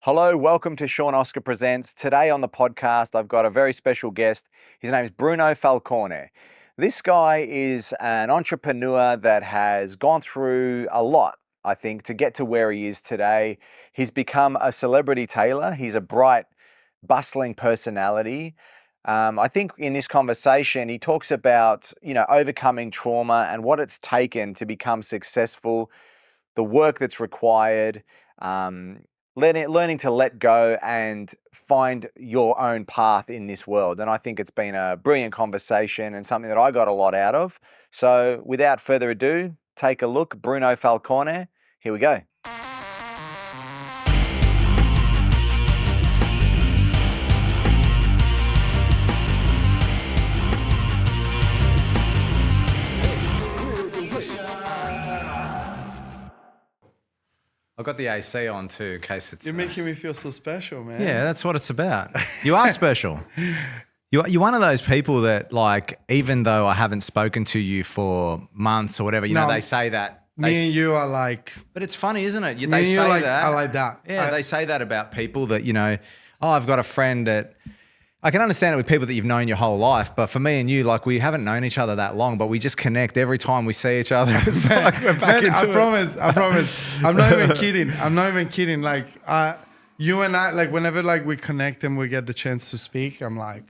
Hello, welcome to Sean Oscar Presents. Today on the podcast, I've got a very special guest. His name is Bruno Falcone. This guy is an entrepreneur that has gone through a lot, I think, to get to where he is today. He's become a celebrity tailor. He's a bright, bustling personality. I think in this conversation, he talks about, overcoming trauma and what it's taken to become successful, the work that's required, um, learning to let go and find your own path in this world. And I think it's been a brilliant conversation and something that I got a lot out of. So without further ado, take a look. Bruno Falcone. Here we go. I've got the AC on too, in case it's... You're making me feel so special, man. Yeah, that's what it's about. You are special. You're one of those people that, like, even though I haven't spoken to you for months or whatever, you know, they say that. Me and you are like... But it's funny, isn't it? They say like, that. I like that. Yeah, they say that about people that, I've got a friend that... I can understand it with people that you've known your whole life, but for me and you, like, we haven't known each other that long, but we just connect every time we see each other. It's like we're back into it. I promise. I'm not even kidding. Like, you and I, like, whenever like we connect and we get the chance to speak, I'm like,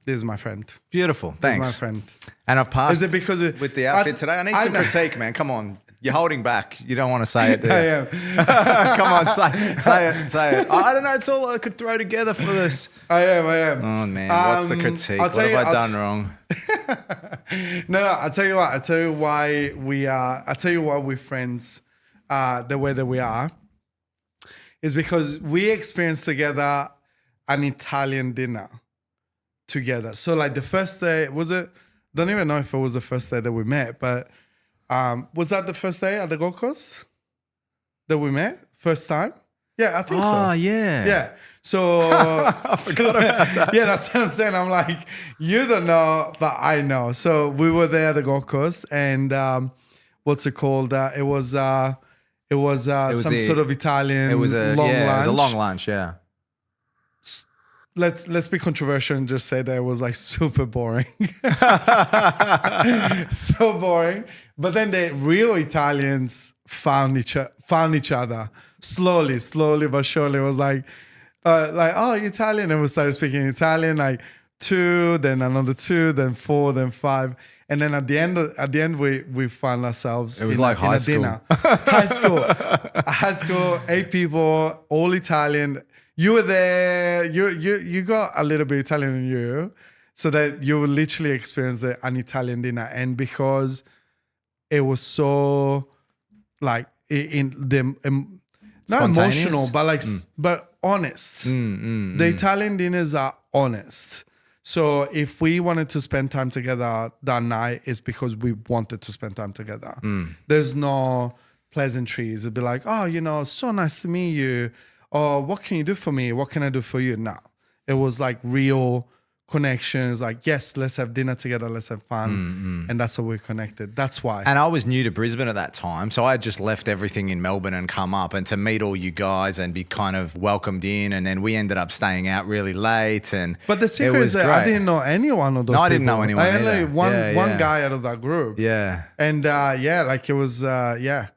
this is my friend. Beautiful. Thanks. This is my friend. And I've passed is it because with the outfit today. I need some critique, man. Come on. You're holding back. You don't want to say it, do you? I am. Come on, say it. I don't know. It's all I could throw together for this. I am. Oh, man. What's the critique? What have I done wrong? No, I'll tell you what. I'll tell you why we're friends the way that we are. Is because we experienced together an Italian dinner together. So like the first day, don't even know if it was the first day that we met, but was that the first day at the Gold Coast that we met? First time? Yeah, I think so. Oh, yeah. Yeah. So I forgot about that. Yeah, that's what I'm saying. I'm like, you don't know, but I know. So we were there at the Gold Coast, and what's it called? It was some sort of Italian. It was long lunch. It was a long lunch. Yeah. Let's be controversial and just say that it was like super boring. So boring. But then the real Italians found each other slowly but surely. It was like, oh, you're Italian. And we started speaking Italian, like 2, then another 2, then 4, then 5. And then at the end, we found ourselves. It was like high school. Dinner. High school, 8 people, all Italian. You were there. You got a little bit Italian in you, so that you would literally experience an Italian dinner. And because it was so like not emotional, but like but honest. The Italian dinners are honest. So if we wanted to spend time together that night, it's because we wanted to spend time together. There's no pleasantries. It'd be like, oh, so nice to meet you. Or what can you do for me? What can I do for you? No, it was like real connections. Like, yes, let's have dinner together. Let's have fun. And that's how we connected. That's why. And I was new to Brisbane at that time. So I had just left everything in Melbourne and come up and to meet all you guys and be kind of welcomed in. And then we ended up staying out really late. But the secret is that I didn't know anyone of those people. I didn't know anyone I had either. like one guy out of that group. Yeah. And it was,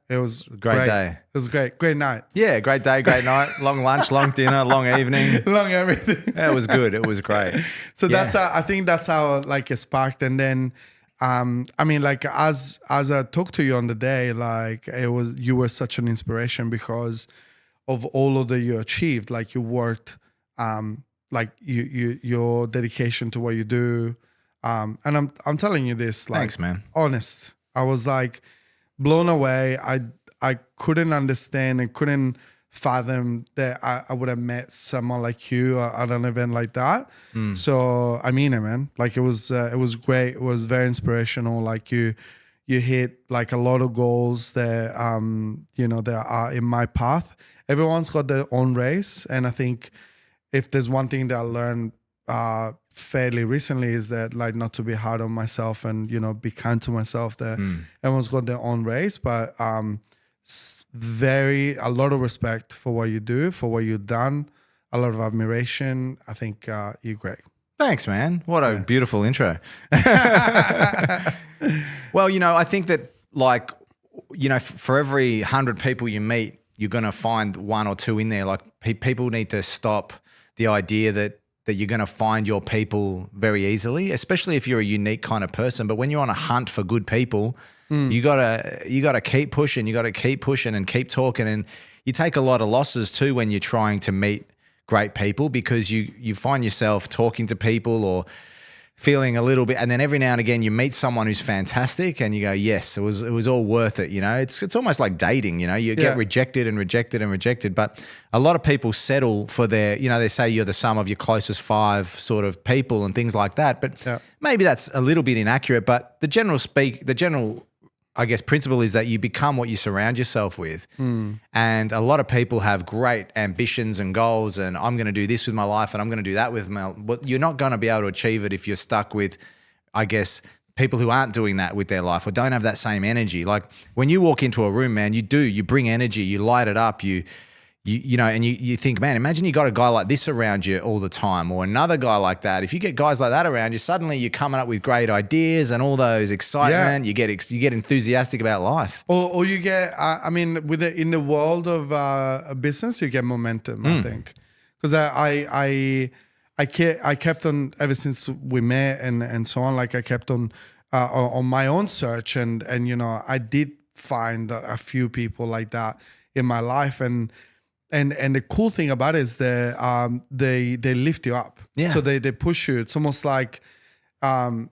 it was great day. It was great night. Yeah, great day, great night. Long lunch, long dinner, long evening. Long everything. Yeah, it was good. It was great. So I think that's how like it sparked. And then, I mean, like as I talked to you on the day, like you were such an inspiration because of all of that you achieved. Like you worked, like your dedication to what you do. And I'm telling you this, like, thanks, man. Honest. I was like blown away. I couldn't understand and couldn't fathom that I would have met someone like you at an event like that. So I mean it, man. Like it was great. It was very inspirational. Like you hit like a lot of goals that that are in my path. Everyone's got their own race, and I think if there's one thing that I learned fairly recently is that like not to be hard on myself and be kind to myself. That everyone's got their own race, but a lot of respect for what you do, for what you've done, a lot of admiration. I think you're great. Thanks, man. What a beautiful intro. Well, I think that for every 100 people you meet, you're going to find one or two in there. Like people need to stop the idea that you're going to find your people very easily, especially if you're a unique kind of person. But when you're on a hunt for good people, you gotta keep pushing. You got to keep pushing and keep talking. And you take a lot of losses too when you're trying to meet great people, because you find yourself talking to people or feeling a little bit, and then every now and again you meet someone who's fantastic and you go, yes, it was all worth it. It's almost like dating. You get rejected and rejected and rejected, but a lot of people settle for their, they say you're the sum of your closest 5 sort of people and things like that, but maybe that's a little bit inaccurate. But the general I guess principle is that you become what you surround yourself with. And a lot of people have great ambitions and goals, and I'm going to do this with my life and I'm going to do that with my, but you're not going to be able to achieve it if you're stuck with, I guess, people who aren't doing that with their life or don't have that same energy. Like when you walk into a room, man, you bring energy, you light it up, you think, man, imagine you got a guy like this around you all the time, or another guy like that. If you get guys like that around you, suddenly you're coming up with great ideas and all those excitement. You get enthusiastic about life. Or you get, in the world of business, you get momentum. I think, because I kept on ever since we met and so on. Like I kept on my own search, and I did find a few people like that in my life, and the cool thing about it is that they lift you up. Yeah. So they push you. It's almost like they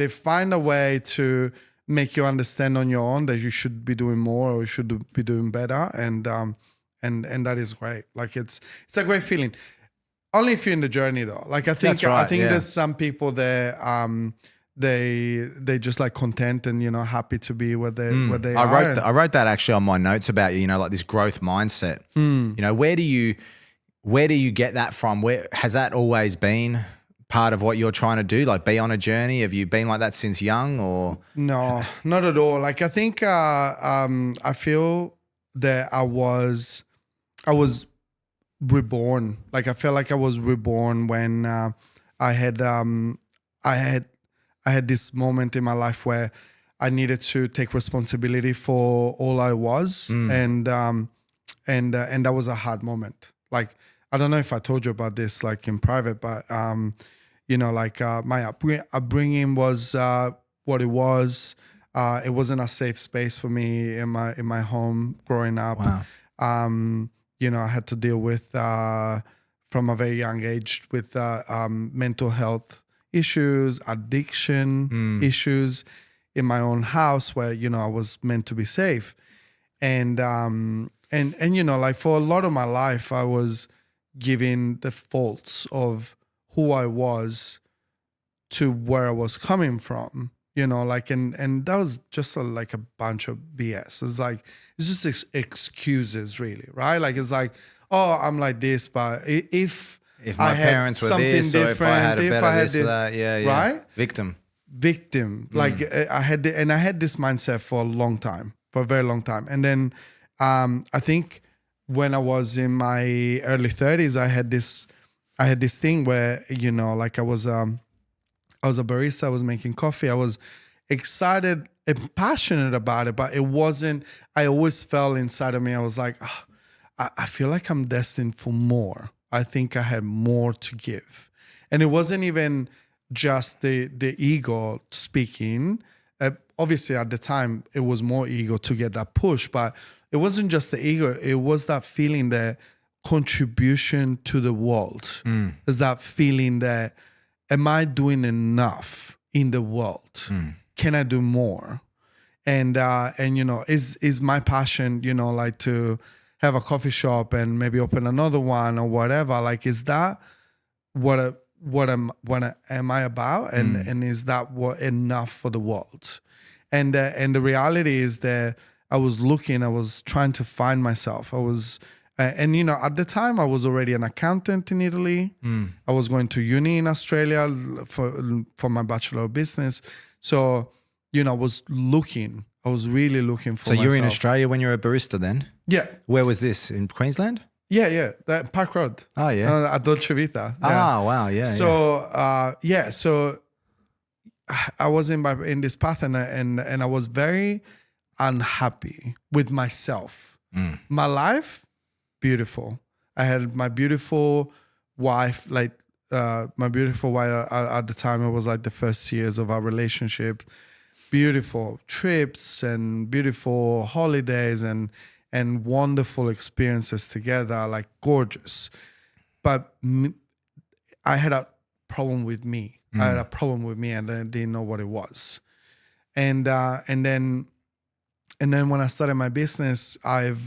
find a way to make you understand on your own that you should be doing more or you should be doing better, and that is great. Like it's a great feeling. Only if you're in the journey though. Like I think there's some people there they just like content and happy to be where they are. I wrote that actually on my notes about like this growth mindset. Where do you get that from? Where has that always been part of what you're trying to do? Like be on a journey? Have you been like that since young, or? No, not at all. Like I think I feel that I was reborn. Like I felt like I was reborn when I had this moment in my life where I needed to take responsibility for all I was, and that was a hard moment. Like I don't know if I told you about this like in private, but my upbringing was what it was. It wasn't a safe space for me in my home growing up. Wow. I had to deal with from a very young age with mental health issues, addiction issues in my own house where, I was meant to be safe. And like for a lot of my life, I was giving the faults of who I was to where I was coming from, and that was just like a bunch of BS. It's just excuses really, right? Like, it's like, oh, I'm like this, but if my parents were this, or if I had a better this or that, yeah, right? Victim. Like I had this mindset for a very long time. And then I think when I was in my early 30s, I had this thing where, like I was a barista, I was making coffee, I was excited and passionate about it, but it wasn't, I always felt inside of me, I was like, I feel like I'm destined for more. I think I had more to give. And it wasn't even just the ego speaking. Obviously, at the time, it was more ego to get that push. But it wasn't just the ego. It was that feeling that contribution to the world. It's that feeling that, am I doing enough in the world? Can I do more? And is my passion, like to have a coffee shop and maybe open another one or whatever. Like, is that what am I about? And is that what enough for the world? And the reality is that I was trying to find myself. I was, at the time I was already an accountant in Italy. I was going to uni in Australia for my Bachelor of Business. So, I was looking. I was really looking for So you're in myself. Australia when you're a barista then? Yeah. Where was this? In Queensland? Yeah. That Park Road. Oh, yeah. At Dolce Vita. Yeah. Ah, wow. Yeah. So I was in this path and I was very unhappy with myself. My life, beautiful. I had my beautiful wife, at the time. It was like the first years of our relationship. Beautiful trips and beautiful holidays and wonderful experiences together, like gorgeous. But I had a problem with me. I had a problem with me, and I didn't know what it was. And then when I started my business, I've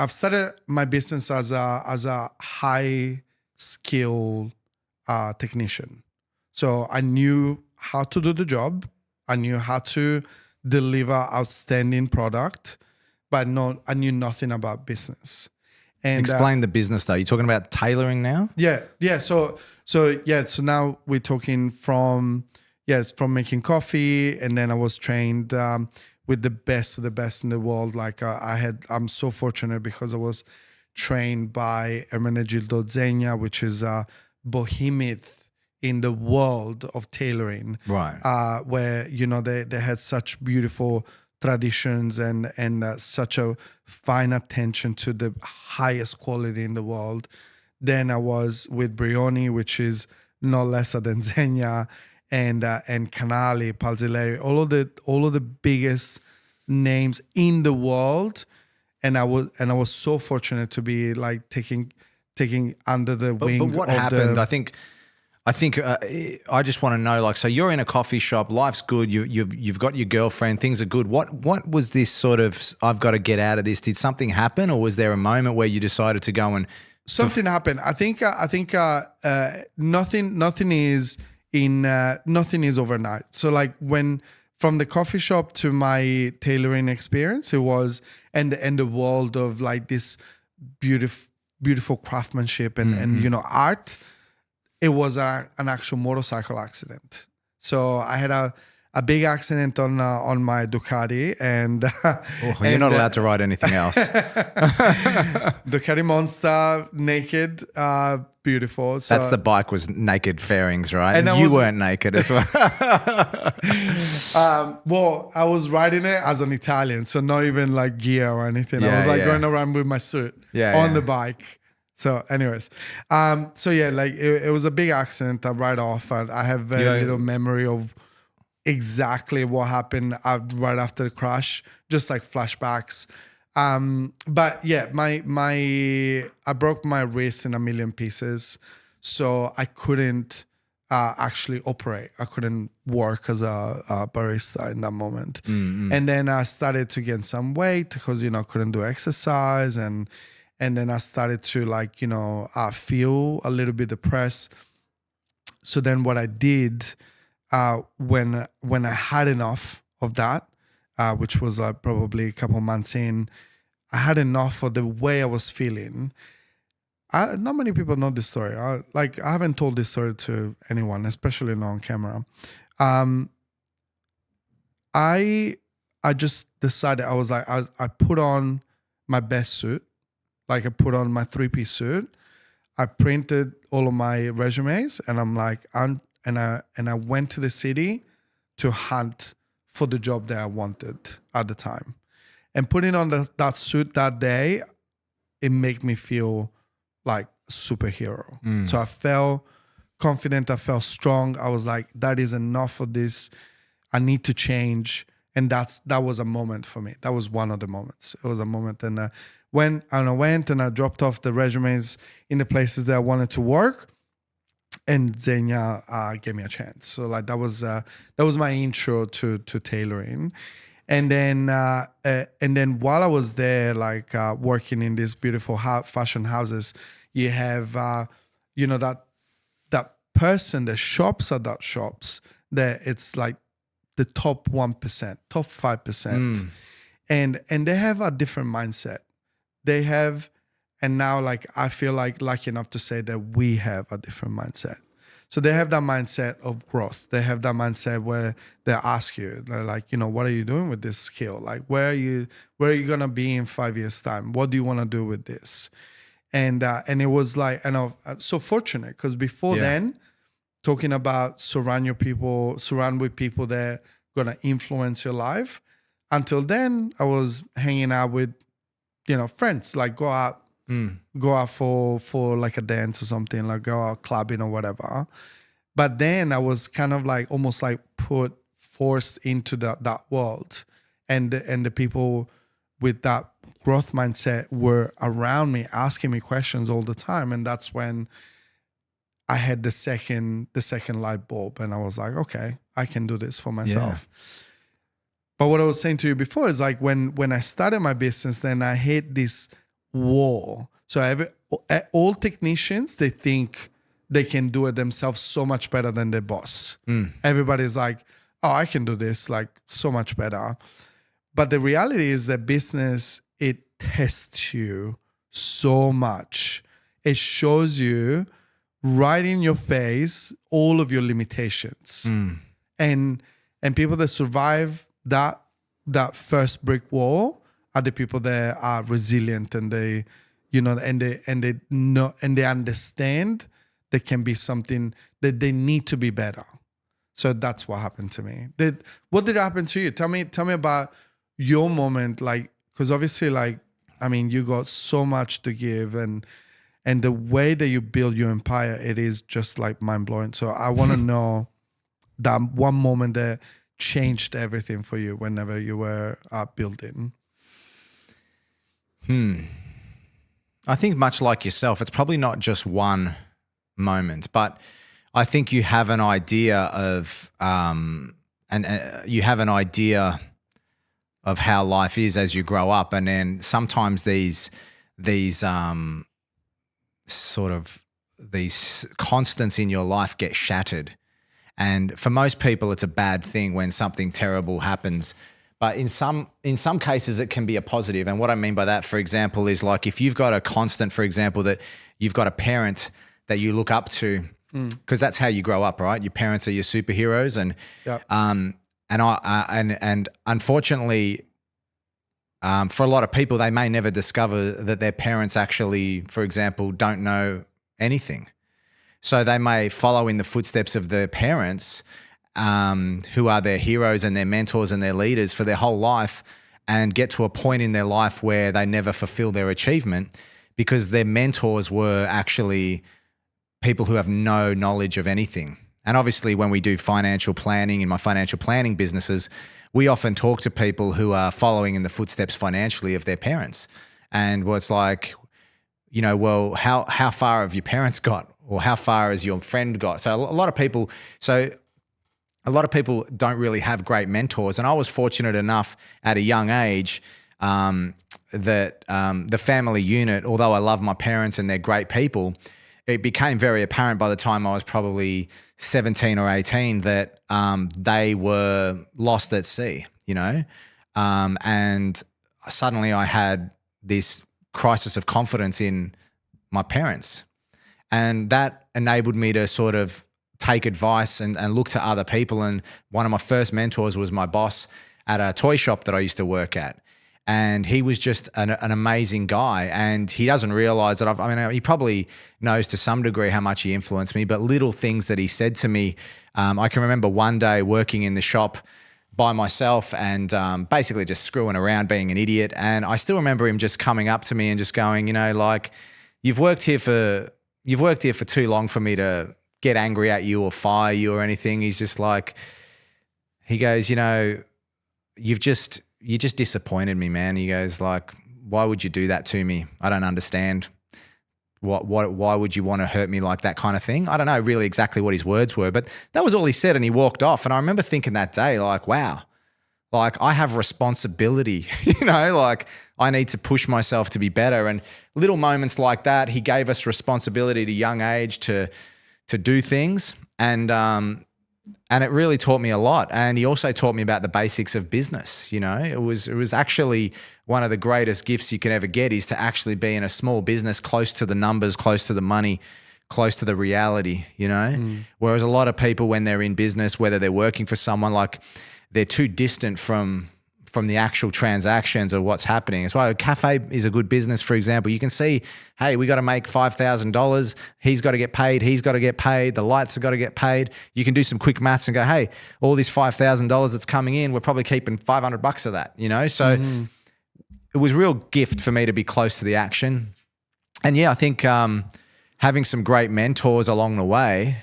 started my business as a high skill technician. So I knew how to do the job. I knew how to deliver outstanding product, but I knew nothing about business. And Explain the business though. You're talking about tailoring now? yeah. So now we're talking from making coffee, and then I was trained with the best of the best in the world. Like I'm so fortunate because I was trained by Ermenegildo Zegna, which is a behemoth in the world of tailoring, Right. where they had such beautiful traditions and such a fine attention to the highest quality in the world. Then I was with Brioni, which is no lesser than Zegna, and Canali, Palzilleri, all of the biggest names in the world. And I was so fortunate to be like taking under the wing. But what of happened? I think I just want to know, like, so you're in a coffee shop, life's good, you've got your girlfriend, things are good. What was this sort of, I've got to get out of this? Did something happen, or was there a moment where you decided to go and something happened? I think nothing is overnight. So like from the coffee shop to my tailoring experience, it was and the world of like this beautiful craftsmanship and art. It was an actual motorcycle accident. So I had a big accident on my Ducati, and you're not allowed to ride anything else. Ducati Monster, naked, beautiful. So, That's the bike was naked fairings, right? And And you weren't naked as well. well, I was riding it as an Italian, so not even like gear or anything. I was like going around with my suit on the bike. So anyways, like it was a big accident right off. And I have very little memory of exactly what happened right after the crash, just like flashbacks. But yeah, I broke my wrist in a million pieces. So I couldn't actually operate. I couldn't work as a barista in that moment. Mm-hmm. And then I started to gain some weight because, couldn't do exercise. And then I started to feel a little bit depressed. So then what I did when I had enough of that, which was probably a couple months in, I had enough of the way I was feeling. Not many people know this story. I haven't told this story to anyone, especially not on camera. I just decided, I was like, I put on my best suit. Like I put on my 3-piece suit, I printed all of my resumes, and I'm like, and I went to the city to hunt for the job that I wanted at the time. And putting on that suit that day, it made me feel like a superhero. So I felt confident, I felt strong. I was like, that is enough of this. I need to change. And that was a moment for me. That was one of the moments. It was a moment. And when I went and I dropped off the resumes in the places that I wanted to work, and Zegna gave me a chance. So like that was my intro to tailoring. And then while I was there, like working in these beautiful fashion houses, you have that person that shops at that shops that it's like the top 1%, top 5%, and they have a different mindset. They have, and now like I feel like lucky enough to say that we have a different mindset. So they have that mindset of growth. They have that mindset where they ask you, they're like, what are you doing with this skill? Like, where are you gonna be in 5 years' time? What do you want to do with this? And it was like, and I'm so fortunate because before then, talking about surround with people that are gonna influence your life. Until then, I was hanging out with, friends, like go out for like a dance or something, like go out clubbing or whatever. But then I was kind of like almost like forced into that world, and the people with that growth mindset were around me, asking me questions all the time, and that's when I had the second light bulb, and I was like, okay, I can do this for myself. Yeah. But what I was saying to you before is like when I started my business, then I hit this wall. So all technicians, they think they can do it themselves so much better than their boss. Everybody's like, oh, I can do this like so much better. But the reality is that business, it tests you so much. It shows you right in your face all of your limitations. And people that survive that first brick wall are the people that are resilient, and they they understand there can be something that they need to be better. So that's what happened to me. What did happen to you? Tell me about your moment, like, because obviously, like, I mean, you got so much to give, and the way that you build your empire, it is just like mind blowing. So I want to know that one moment that changed everything for you whenever you were building. I think much like yourself, it's probably not just one moment, but I think you have an idea of you have an idea of how life is as you grow up, and then sometimes these constants in your life get shattered. And for most people, it's a bad thing when something terrible happens. But in some cases, it can be a positive. And what I mean by that, for example, is like if you've got a constant, for example, that you've got a parent that you look up to, because that's how you grow up, right? Your parents are your superheroes, and and unfortunately, for a lot of people, they may never discover that their parents actually, for example, don't know anything. So they may follow in the footsteps of their parents, who are their heroes and their mentors and their leaders for their whole life, and get to a point in their life where they never fulfill their achievement because their mentors were actually people who have no knowledge of anything. And obviously when we do financial planning in my financial planning businesses, we often talk to people who are following in the footsteps financially of their parents. And it's like, well, how far have your parents got? Or how far has your friend got? So a lot of people don't really have great mentors. And I was fortunate enough at a young age that the family unit, although I love my parents and they're great people, it became very apparent by the time I was probably 17 or 18 that they were lost at sea, and suddenly I had this crisis of confidence in my parents. And that enabled me to sort of take advice and look to other people. And one of my first mentors was my boss at a toy shop that I used to work at. And he was just an amazing guy. And he doesn't realize that he probably knows to some degree how much he influenced me, but little things that he said to me. I can remember one day working in the shop by myself and basically just screwing around, being an idiot. And I still remember him just coming up to me and just going, you've worked here for too long for me to get angry at you or fire you or anything. He's just like, he goes, you just disappointed me, man. He goes like, why would you do that to me? I don't understand. Why would you want to hurt me like that kind of thing? I don't know really exactly what his words were, but that was all he said, and he walked off. And I remember thinking that day, like, wow, like I have responsibility, like I need to push myself to be better. And little moments like that, he gave us responsibility at a young age to do things. And it really taught me a lot. And he also taught me about the basics of business. It was actually one of the greatest gifts you can ever get is to actually be in a small business, close to the numbers, close to the money, close to the reality, you know? Whereas a lot of people, when they're in business, whether they're working for someone, like they're too distant from the actual transactions or what's happening. That's why a cafe is a good business, for example. You can see, hey, we got to make $5,000. He's got to get paid. He's got to get paid. The lights have got to get paid. You can do some quick maths and go, hey, all this $5,000 that's coming in, we're probably keeping $500 of that, you know? So it was a real gift for me to be close to the action. And yeah, I think having some great mentors along the way,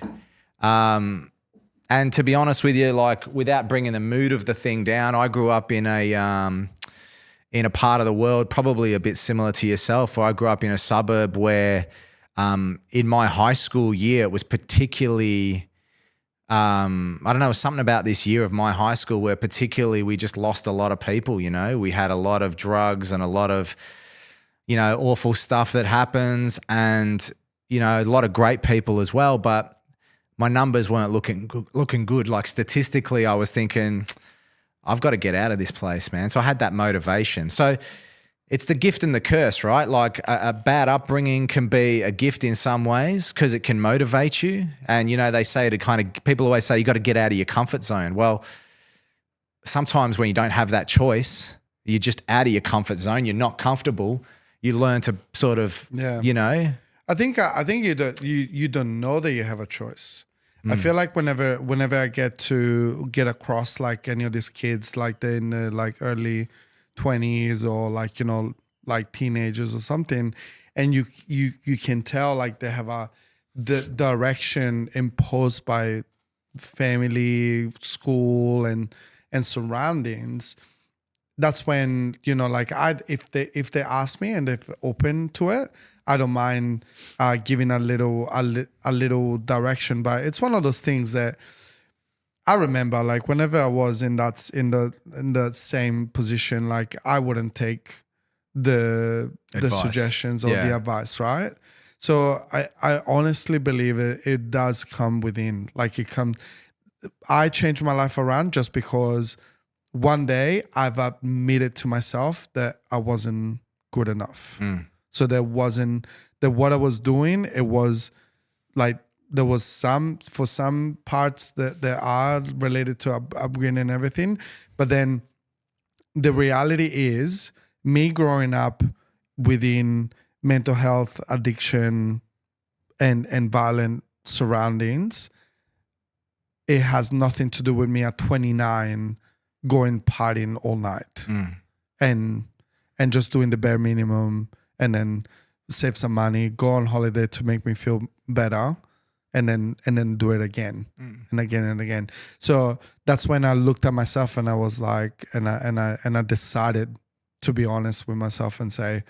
and to be honest with you, like without bringing the mood of the thing down, I grew up in a part of the world probably a bit similar to yourself. Or I grew up in a suburb where in my high school year, it was particularly, I don't know, it was something about this year of my high school where particularly we just lost a lot of people, you know. We had a lot of drugs and a lot of, you know, awful stuff that happens and, you know, a lot of great people as well. But my numbers weren't looking good. Like statistically, I was thinking, I've got to get out of this place, man. So I had that motivation. So it's the gift and the curse, right? Like a bad upbringing can be a gift in some ways because it can motivate you. And, you know, they say people always say you got to get out of your comfort zone. Well, sometimes when you don't have that choice, you're just out of your comfort zone. You're not comfortable. You learn to sort of, you know. I think you don't know that you have a choice. I feel like whenever I get across like any of these kids, like they're in the like early 20s or like, you know, like teenagers or something, and you can tell like they have the direction imposed by family, school, and surroundings. That's when, you know, like if they ask me and they're open to it, I don't mind giving a little direction. But it's one of those things that I remember, like whenever I was in the same position, like I wouldn't take the suggestions or the advice, right? So I honestly believe it does come within. Like I changed my life around just because one day I've admitted to myself that I wasn't good enough. So what I was doing, it was like there was for some parts that are related to upbringing and everything. But then the reality is me growing up within mental health, addiction, and violent surroundings, it has nothing to do with me at 29 going partying all night and just doing the bare minimum and then save some money, go on holiday to make me feel better, and then do it again and again and again. So that's when I looked at myself and I was like, and I decided to be honest with myself and say,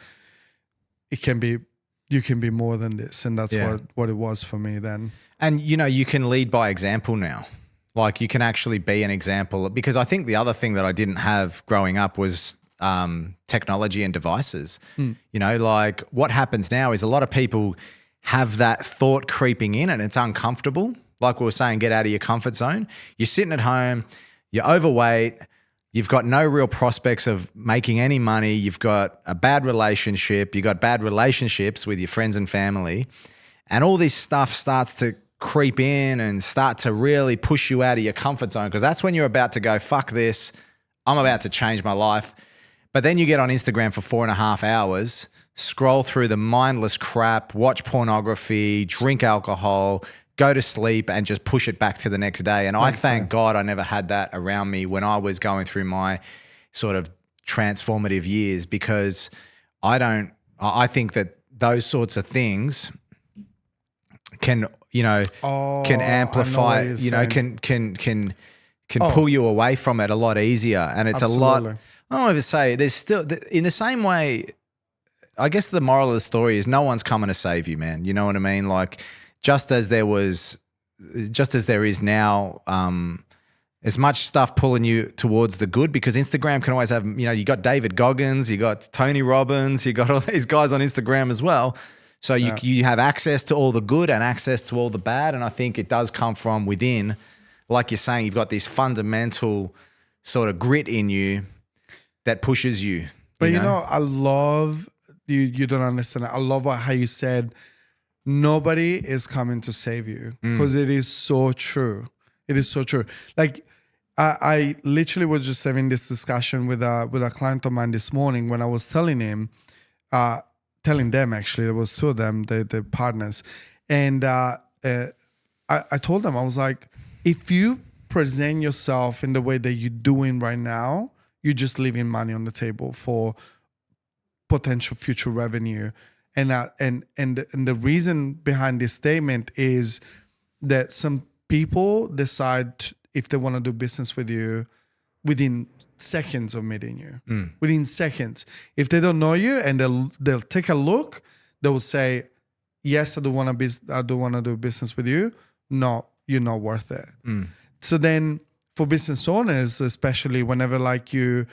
you can be more than this, and that's what it was for me then. And you know, you can lead by example now. Like you can actually be an example, because I think the other thing that I didn't have growing up was technology and devices. You know, like what happens now is a lot of people have that thought creeping in and it's uncomfortable. Like we were saying, get out of your comfort zone. You're sitting at home, you're overweight, you've got no real prospects of making any money, you've got a bad relationship, you've got bad relationships with your friends and family, and all this stuff starts to creep in and start to really push you out of your comfort zone, because that's when you're about to go, fuck this, I'm about to change my life. But then you get on Instagram for 4.5 hours, scroll through the mindless crap, watch pornography, drink alcohol, go to sleep, and just push it back to the next day. And I thank God I never had that around me when I was going through my sort of transformative years, because I think that those sorts of things can, you know, can amplify, you know, can pull you away from it a lot easier. And it's Absolutely. a lot, I don't ever say there's still, in the same way, I guess the moral of the story is no one's coming to save you, man. You know what I mean? Like just as there is now, as much stuff pulling you towards the good, because Instagram can always have, you know, you got David Goggins, you got Tony Robbins, you got all these guys on Instagram as well. So you have access to all the good and access to all the bad. And I think it does come from within. Like you're saying, you've got this fundamental sort of grit in you that pushes you. But you know, I love, you don't understand. I love how you said, nobody is coming to save you, because it is so true. It is so true. Like I literally was just having this discussion with a client of mine this morning when I was telling them actually, there was two of them, the partners. And I told them, I was like, if you present yourself in the way that you're doing right now, you're just leaving money on the table for potential future revenue. And the reason behind this statement is that some people decide if they want to do business with you within seconds of meeting you. Within seconds. If they don't know you and they'll take a look, they will say, yes, I do want to do business with you. No, you're not worth it. So then for business owners, especially whenever like you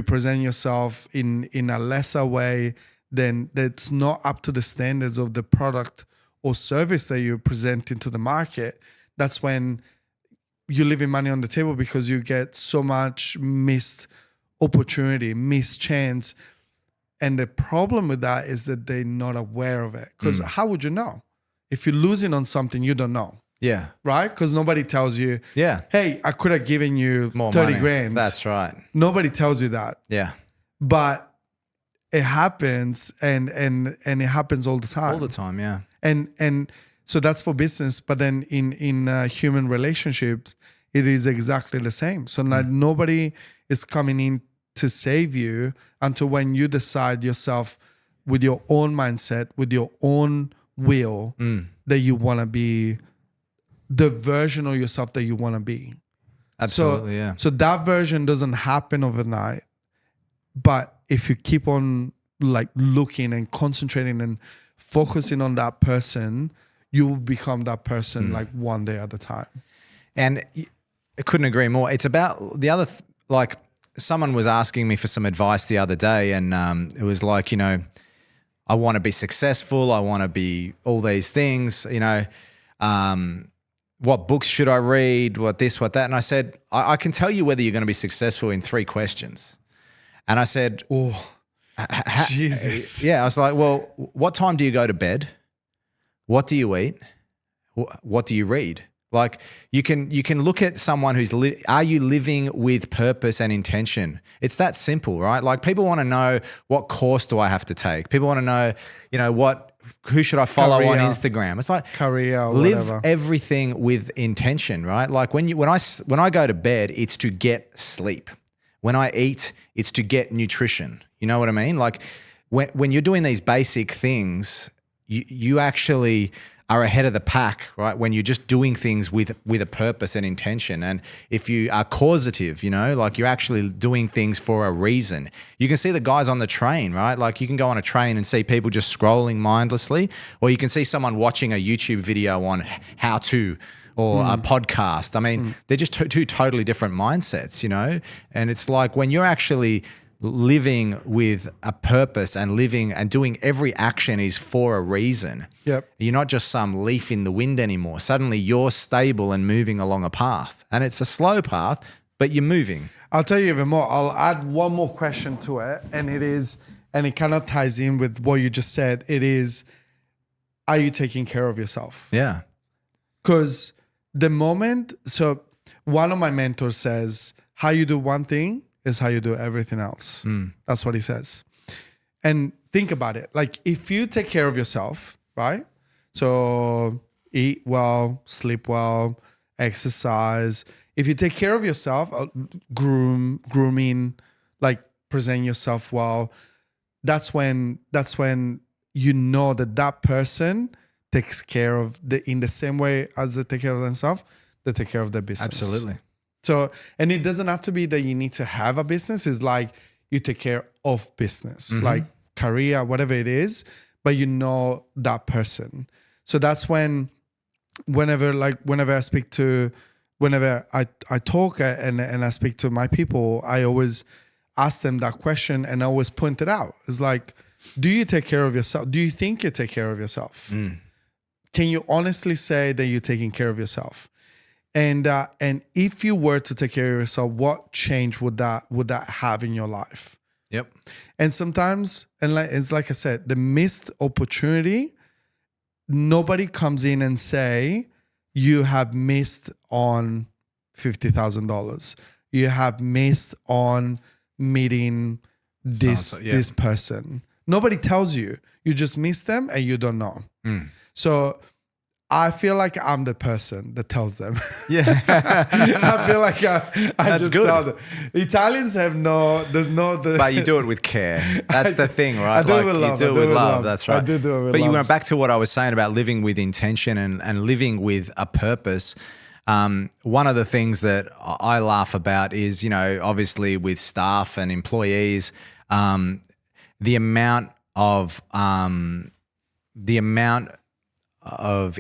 present yourself in a lesser way, then that's not up to the standards of the product or service that you're presenting to the market, that's when you're leaving money on the table, because you get so much missed opportunity, missed chance. And the problem with that is that they're not aware of it. Because how would you know? If you're losing on something, you don't know. Yeah. Right? Because nobody tells you, Yeah. hey, I could have given you More 30 money. grand. That's right. Nobody tells you that. Yeah. But it happens, and it happens all the time. All the time, yeah. And so that's for business, but then in human relationships, it is exactly the same. So like nobody is coming in to save you until when you decide yourself with your own mindset, with your own will, that you want to be the version of yourself that you want to be. Absolutely, yeah. So that version doesn't happen overnight, but if you keep on like looking and concentrating and focusing on that person, you will become that person like one day at a time. And I couldn't agree more. It's about the other, like someone was asking me for some advice the other day, and it was like, you know, I want to be successful. I want to be all these things, you know, what books should I read? What this, what that? And I said, I can tell you whether you're going to be successful in 3 questions. And I said, oh, Jesus. Yeah. I was like, well, what time do you go to bed? What do you eat? What do you read? Like you can look at someone who's, are you living with purpose and intention? It's that simple, right? Like people want to know, what course do I have to take? People want to know, you know, who should I follow on Instagram? It's like career, live whatever. everything with intention, right? Like when I go to bed, it's to get sleep. When I eat, it's to get nutrition. You know what I mean? Like when you're doing these basic things, you actually are ahead of the pack, right? When you're just doing things with a purpose and intention. And if you are causative, you know, like you're actually doing things for a reason. You can see the guys on the train, right? Like you can go on a train and see people just scrolling mindlessly, or you can see someone watching a YouTube video on how to, or a podcast. I mean, they're just two totally different mindsets, you know? And it's like when you're actually living with a purpose and living and doing every action is for a reason. Yep. You're not just some leaf in the wind anymore. Suddenly you're stable and moving along a path. And it's a slow path, but you're moving. I'll tell you even more. I'll add one more question to it. And it kind of ties in with what you just said. It is, are you taking care of yourself? Yeah. Because so one of my mentors says, how you do one thing is how you do everything else. That's what he says. And think about it. Like if you take care of yourself, right? So eat well, sleep well, exercise. If you take care of yourself, grooming, like present yourself well, that's when you know that person takes care of in the same way as they take care of themselves, they take care of their business. Absolutely. So, and it doesn't have to be that you need to have a business. It's like you take care of business, like career, whatever it is, but you know that person. So that's whenever I talk and I speak to my people, I always ask them that question and I always point it out. It's like, do you take care of yourself? Do you think you take care of yourself? Can you honestly say that you're taking care of yourself? And if you were to take care of yourself, what change would that have in your life? Yep. And sometimes, it's like I said, the missed opportunity nobody comes in and say, you have missed on $50,000. You have missed on meeting this person. Nobody tells you. You just miss them and you don't know. So I feel like I'm the person that tells them. Yeah. I feel like I just good. tell them. Italians have But you do it with care. That's the thing, right? I do it with love. You do it with love. That's right. I do it with But you love. went back to what I was saying about living with intention and living with a purpose. One of the things that I laugh about is, you know, obviously with staff and employees, the amount of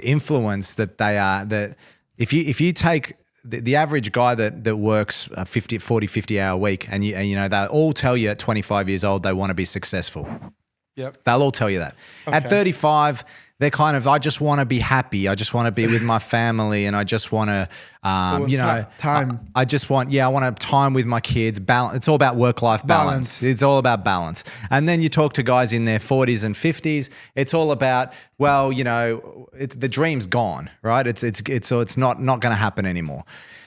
influence that they are, that if you take the average guy that works a 50 hour week and you know, they'll all tell you at 25 years old they want to be successful. Yep. They'll all tell you that. Okay. At 35, they're kind of, I just want to be happy. I just want to be with my family, and I just want to, you know, time. I just want, I want to have time with my kids. Balance. It's all about work-life balance. It's all about balance. And then you talk to guys in their 40s and 50s. It's all about, well, you know, the dream's gone, right? It's not going to happen anymore.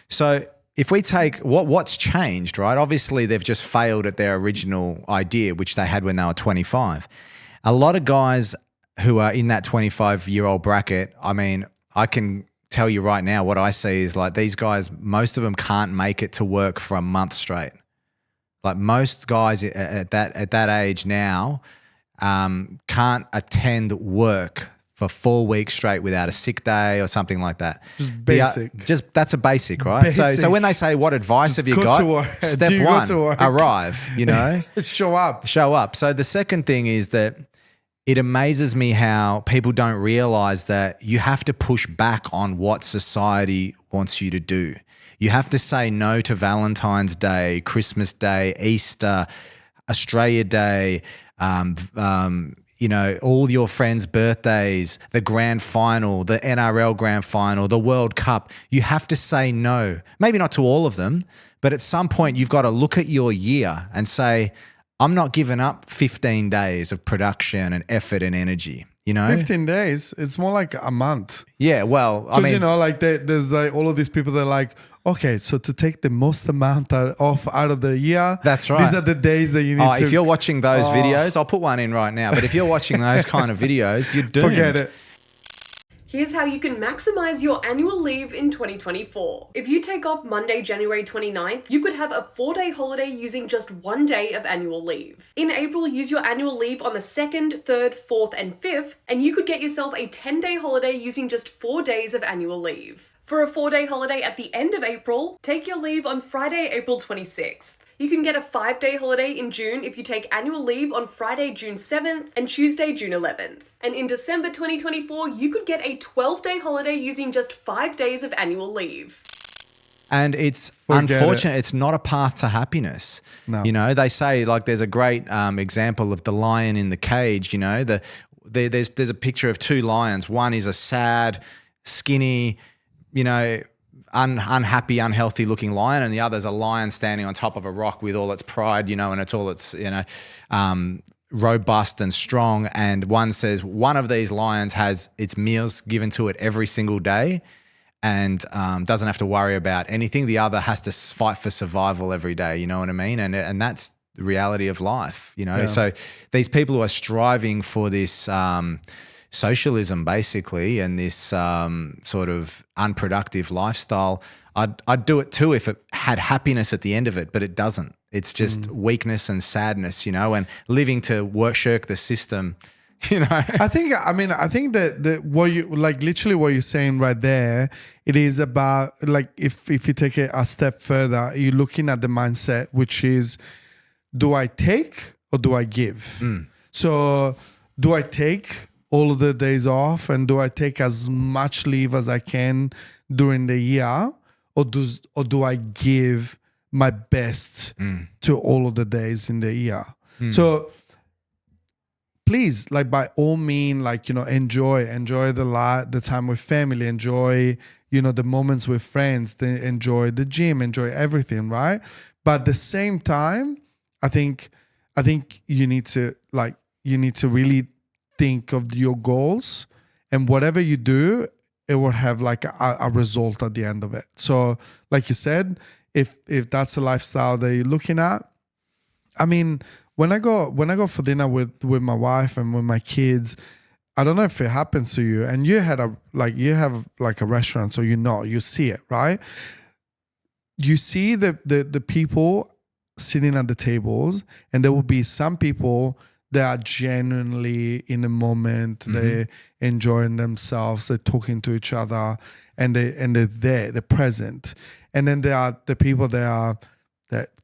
So if we take what's changed, right? Obviously, they've just failed at their original idea, which they had when they were 25. A lot of guys who are in that 25-year-old bracket, I mean, I can tell you right now what I see is like these guys, most of them can't make it to work for a month straight. Like most guys at that age now can't attend work for 4 weeks straight without a sick day or something like that. Just basic. That's a basic, right? Basic. So when they say what advice have you go got? to work. Step Do you go one, to work? arrive, you know? Show up. Show up. So the second thing is that it amazes me how people don't realize that you have to push back on what society wants you to do. You have to say no to Valentine's Day, Christmas Day, Easter, Australia Day, you know, all your friends' birthdays, the grand final, the NRL grand final, the World Cup. You have to say no. Maybe not to all of them, but at some point you've got to look at your year and say, I'm not giving up 15 days of production and effort and energy, you know? 15 days. It's more like a month. Yeah, well, I mean, you know, like there's like all of these people that are like, okay, so to take the most amount off out of the year, that's right. These are the days that you need to. If you're watching those videos, I'll put one in right now, but if you're watching those kind of videos, you're doomed. Forget it. Here's how you can maximize your annual leave in 2024. If you take off Monday, January 29th, you could have a 4-day holiday using just 1 day of annual leave. In April, use your annual leave on the 2nd, 3rd, 4th, and 5th, and you could get yourself a 10-day holiday using just 4 days of annual leave. For a 4-day holiday at the end of April, take your leave on Friday, April 26th. You can get a 5-day holiday in June if you take annual leave on Friday, June 7th and Tuesday, June 11th. And in December 2024, you could get a 12-day holiday using just 5 days of annual leave. And it's unfortunate. It's not a path to happiness. No. You know, they say like there's a great example of the lion in the cage. You know, there's a picture of two lions. One is a sad, skinny, you know, unhappy, unhealthy looking lion, and the other's a lion standing on top of a rock with all its pride, you know, and it's all its, you know, robust and strong. And one says one of these lions has its meals given to it every single day and doesn't have to worry about anything. The other has to fight for survival every day, you know what I mean? And that's the reality of life, you know? Yeah. So these people who are striving for this socialism basically and this sort of unproductive lifestyle, I'd do it too if it had happiness at the end of it, but it doesn't. It's just weakness and sadness, you know, and living to shirk the system, you know. I think that what you like, literally what you're saying right there, it is about like if you take it a step further, you're looking at the mindset, which is, do I take or do I give? So do I take all of the days off and do I take as much leave as I can during the year, or do I give my best to all of the days in the year? So please, like by all means, like, you know, enjoy the time with family, enjoy, you know, the moments with friends, enjoy the gym, enjoy everything, right? But at the same time, I think you need to really think of your goals and whatever you do, it will have like a result at the end of it. So like you said, if that's a lifestyle that you're looking at, I mean, when I go for dinner with my wife and with my kids, I don't know if it happens to you, and you have like a restaurant, so you see it, right? You see the people sitting at the tables, and there will be some people that are genuinely in the moment, they enjoying themselves, they're talking to each other, and they're there, they're present. And then there are the people that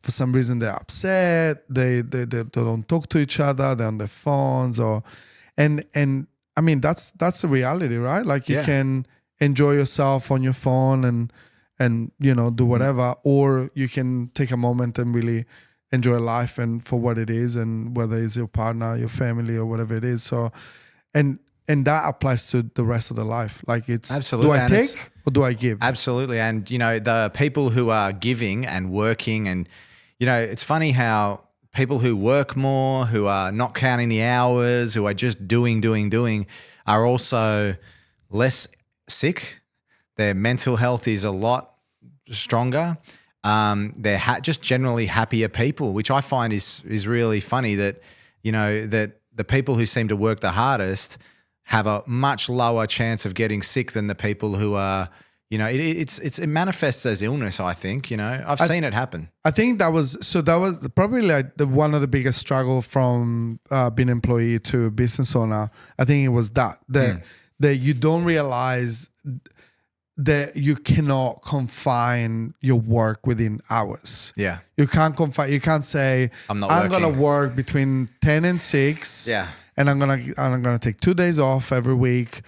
for some reason they're upset, they don't talk to each other, they're on their phones, and I mean that's the reality, right? Like you can enjoy yourself on your phone and do whatever, or you can take a moment and really enjoy life and for what it is, and whether it's your partner, your family, or whatever it is. So, and that applies to the rest of the life. Like it's absolutely. Do I take or do I give? Absolutely. And the people who are giving and working, and it's funny how people who work more, who are not counting the hours, who are just doing, are also less sick. Their mental health is a lot stronger. They're just generally happier people, which I find is really funny that, that the people who seem to work the hardest have a much lower chance of getting sick than the people who are, it manifests as illness, I think, I've seen it happen. I think that was probably like one of the biggest struggle from being employee to business owner. I think it was that you don't realize that you cannot confine your work within hours. Yeah. You can't say, I'm going to work between 10 and 6. Yeah. And I'm going to take 2 days off every week.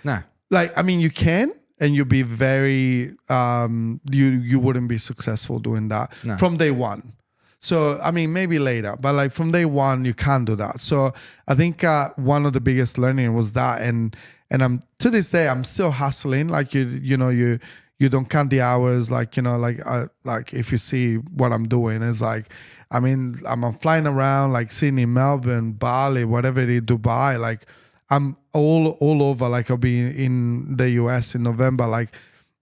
No. Like, I mean, you can, and you'll be very, you wouldn't be successful doing that from day one. So, I mean, maybe later, but like from day one, you can't do that. So I think one of the biggest learning was that, and I'm to this day, I'm still hustling. Like you don't count the hours. Like, like if you see what I'm doing, it's like, I mean, I'm flying around like Sydney, Melbourne, Bali, whatever it is, Dubai. Like I'm all over. Like I'll be in the US in November. Like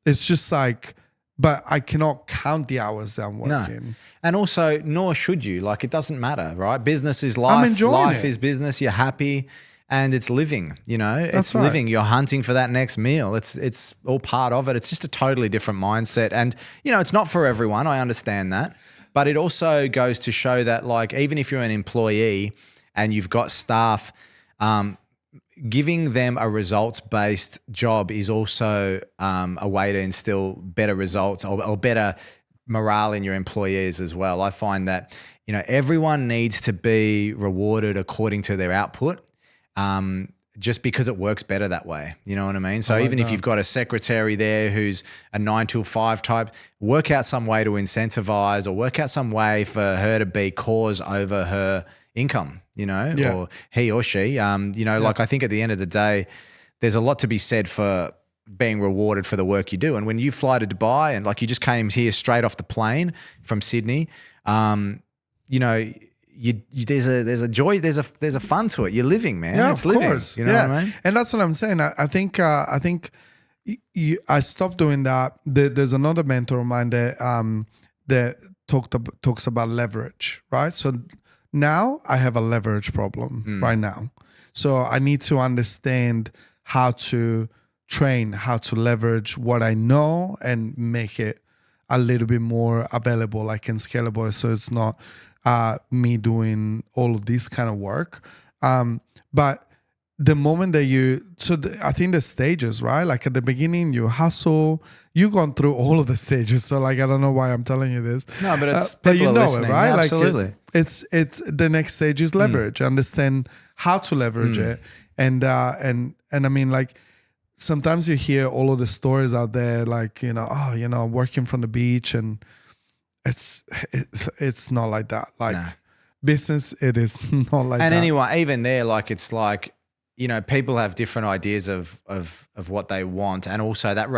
it's just like, but I cannot count the hours that I'm working. No. And also, nor should you. Like it doesn't matter, right? Business is life. I'm enjoying life it. is business. You're happy. And it's living, That's it's right. living. You're hunting for that next meal. It's all part of it. It's just a totally different mindset. And, it's not for everyone. I understand that. But it also goes to show that, like, even if you're an employee and you've got staff, giving them a results-based job is also a way to instill better results or better morale in your employees as well. I find that, everyone needs to be rewarded according to their output. Just because it works better that way. You know what I mean? So even if you've got a secretary there who's a 9 to 5 type, work out some way to incentivize or work out some way for her to be cause over her income, or he or she. Like I think at the end of the day, there's a lot to be said for being rewarded for the work you do. And when you fly to Dubai and like you just came here straight off the plane from Sydney, there's a joy, there's a fun to it. You're living, man. Yeah, it's of living. course. You know what I mean? And that's what I'm saying. I think I stopped doing that. There's another mentor of mine that talks about leverage, right? So now I have a leverage problem right now. So I need to understand how to train, how to leverage what I know and make it a little bit more available, like and scalable. So it's not me doing all of this kind of work. But the moment that I think the stages, right? Like at the beginning, you hustle, you've gone through all of the stages. So like, I don't know why I'm telling you this. No, but it's but people you know are listening. it, right? Absolutely. Like it's the next stage is leverage. Understand how to leverage it. And I mean, like sometimes you hear all of the stories out there, like, working from the beach, and it's not like that. Like business, it is not like that. And anyway, even there, like it's like, people have different ideas of what they want, and also that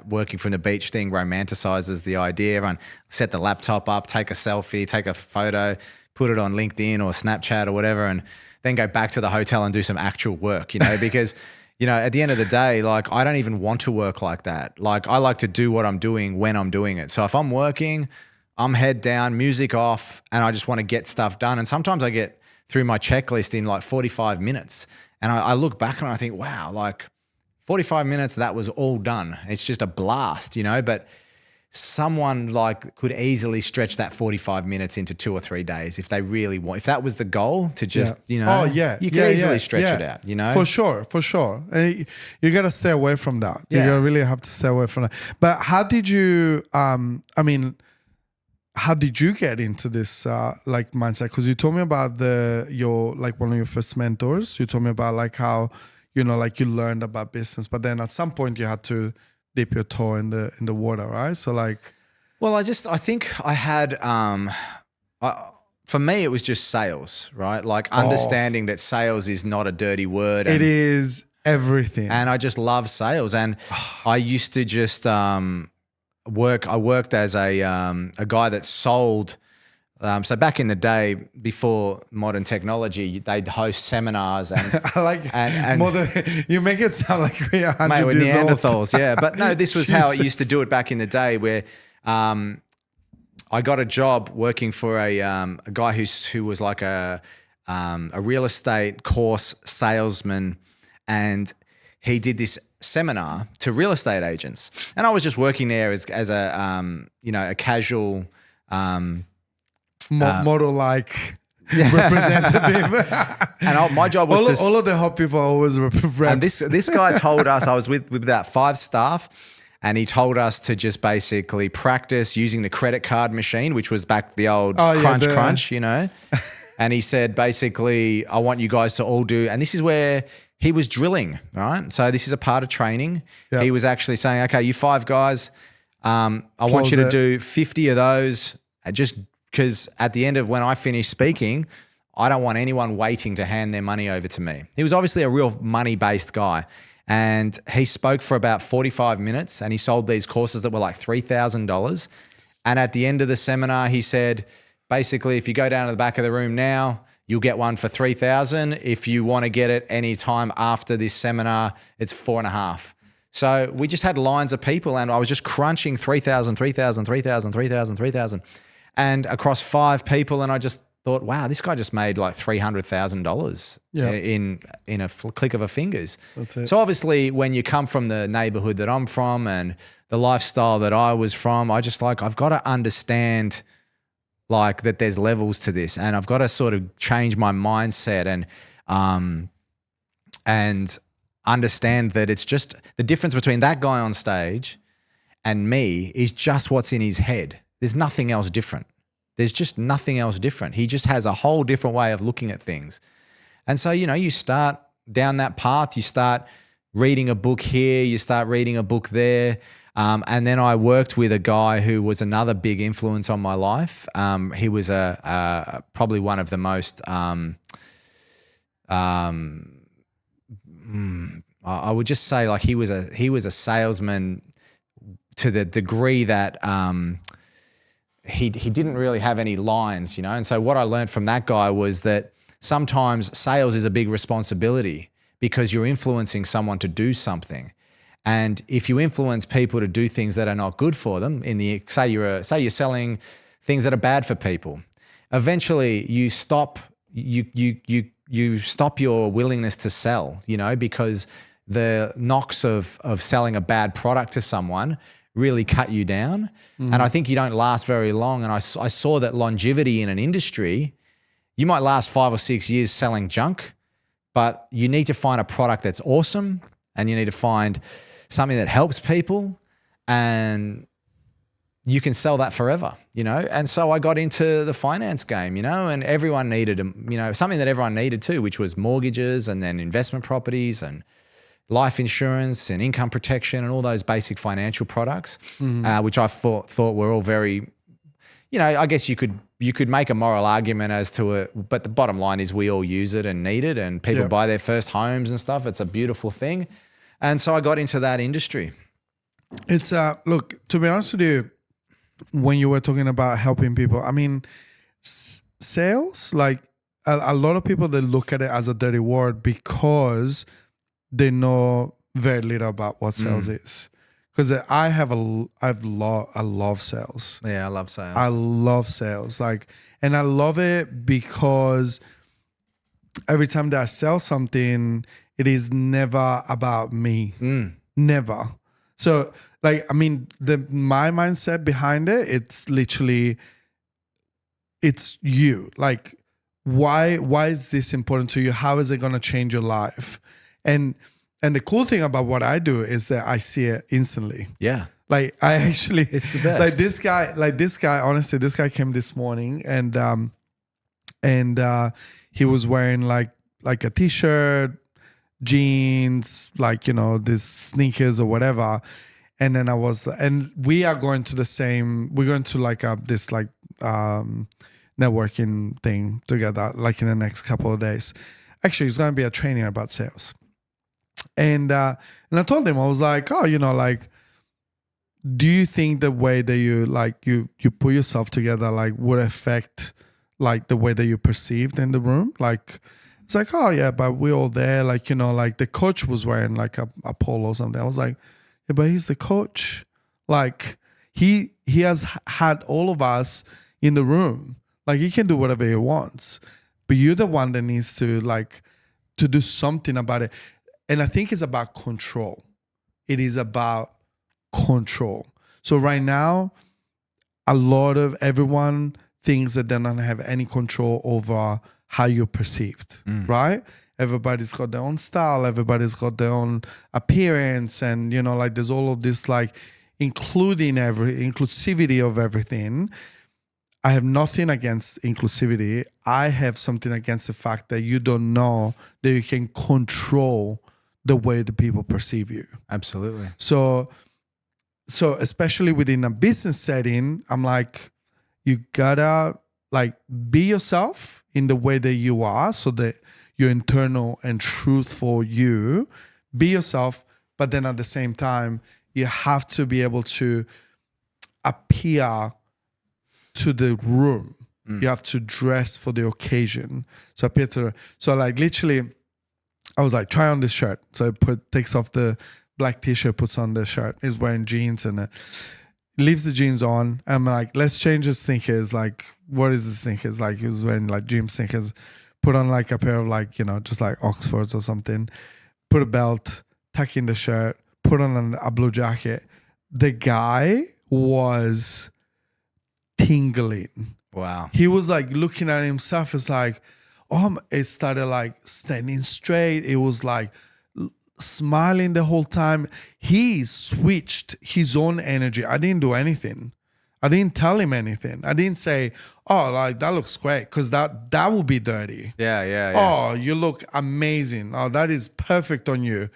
working from the beach thing romanticizes the idea. Everyone set the laptop up, take a selfie, take a photo, put it on LinkedIn or Snapchat or whatever, and then go back to the hotel and do some actual work. Because you know, at the end of the day, like I don't even want to work like that. Like I like to do what I'm doing when I'm doing it. So if I'm working, I'm head down, music off, and I just want to get stuff done. And sometimes I get through my checklist in like 45 minutes. And I look back and I think, wow, like 45 minutes, that was all done. It's just a blast, you know, but someone like could easily stretch that 45 minutes into 2 or 3 days if they really want. If that was the goal to just, you know, you could easily stretch it out, you know? For sure. And you got to stay away from that. Yeah. You really have to stay away from that. But how did you, how did you get into this like mindset? Because you told me about your like one of your first mentors. You told me about like how, you know, like you learned about business, but then at some point you had to dip your toe in the water, right? So like, well, I think I had, for me, it was just sales, right? Like understanding that sales is not a dirty word. It is everything. And I just love sales. And I used to just I worked as a guy that sold. So back in the day, before modern technology, they'd host seminars and I like and modern, you make it sound like we are 100 mate, with years old. Neanderthals, yeah. But no, this was how I Jesus. used to do it back in the day, where I got a job working for a guy who was like a real estate course salesman, and he did this seminar to real estate agents, and I was just working there as a you know, a casual. Model like representative. And my job was all of the hot people are always reps. And this guy told us, I was with about 5 staff, and he told us to just basically practice using the credit card machine, which was back the old crunch, you know. And he said, basically, I want you guys to all do, and this is where he was drilling, right? So this is a part of training. Yep. He was actually saying, okay, you 5 guys, I want you to do 50 of those, just because at the end of when I finish speaking, I don't want anyone waiting to hand their money over to me. He was obviously a real money-based guy. And he spoke for about 45 minutes, and he sold these courses that were like $3,000. And at the end of the seminar, he said, basically, if you go down to the back of the room now, you'll get one for $3,000. If you want to get it any time after this seminar, it's $4,500. So we just had lines of people, and I was just crunching 3,000, 3,000, 3,000, 3,000, 3,000. And across 5 people, and I just thought, wow, this guy just made like $300,000 in a click of a fingers. That's it. So obviously when you come from the neighborhood that I'm from and the lifestyle that I was from, I just like, I've got to understand like that there's levels to this, and I've got to sort of change my mindset and understand that it's just the difference between that guy on stage and me is just what's in his head. There's nothing else different. There's just nothing else different. He just has a whole different way of looking at things. And so, you know, you start down that path, you start reading a book here, you start reading a book there. And then I worked with a guy who was another big influence on my life. He was probably one of the most, I would just say like he was a salesman to the degree that he didn't really have any lines, you know. And so what I learned from that guy was that sometimes sales is a big responsibility because you're influencing someone to do something. And if you influence people to do things that are not good for them, say you're selling things that are bad for people, eventually you stop your willingness to sell, you know, because the knocks of selling a bad product to someone really cut you down. And I think you don't last very long. And I saw that longevity in an industry, you might last 5 or 6 years selling junk, but you need to find a product that's awesome, and you need to find something that helps people, and you can sell that forever, you know? And so I got into the finance game, you know, and everyone needed, you know, something that everyone needed too, which was mortgages and then investment properties and life insurance and income protection and all those basic financial products, which I thought were all very, you know, I guess you could make a moral argument as to it, but the bottom line is we all use it and need it, and people buy their first homes and stuff. It's a beautiful thing. And so I got into that industry. It's look, to be honest with you, when you were talking about helping people, I mean, sales, like a lot of people, they look at it as a dirty word because they know very little about what sales is. Because I love sales. Yeah, I love sales. I love sales. And I love it because every time that I sell something, it is never about me. Never. So my mindset behind it, it's literally, it's you. Like, why is this important to you? How is it going to change your life? And the cool thing about what I do is that I see it instantly. Yeah. Like, I actually, it's the best. This guy, honestly, this guy came this morning and he was wearing like a t-shirt, jeans, these sneakers or whatever. And then we are going to we're going to this networking thing together, like in the next couple of days. Actually, it's going to be a training about sales. And I told him, I was like, oh, do you think the way that you put yourself together would affect the way that you perceived in the room? It's like, oh yeah, but we're all there. The coach was wearing a polo or something. I was like, yeah, but he's the coach. He has had all of us in the room. He can do whatever he wants, but you're the one that needs to to do something about it. And I think it's about control. It is about control. So right now, a lot of everyone thinks that they don't have any control over how you're perceived, right? Everybody's got their own style. Everybody's got their own appearance. And, there's all of this, inclusivity of everything. I have nothing against inclusivity. I have something against the fact that you don't know that you can control the way the people perceive you. Absolutely. So especially within a business setting, I'm like, you gotta be yourself in the way that you are, so that you're internal and truthful. You be yourself, but then at the same time, you have to be able to appear to the room. You have to dress for the occasion. So literally, I was like, try on this shirt. So takes off the black t-shirt, puts on the shirt. He's wearing jeans and leaves the jeans on. I'm like, let's change the sneakers. What is the sneakers? He was wearing gym sneakers. Put on a pair of just Oxfords or something. Put a belt, tuck in the shirt, put on a blue jacket. The guy was tingling. Wow. He was looking at himself. It's it started standing straight. It was smiling the whole time. He switched his own energy. I didn't do anything. I didn't tell him anything. I didn't say, oh, that looks great, because that would be dirty. Yeah. Oh, you look amazing. Oh, that is perfect on you.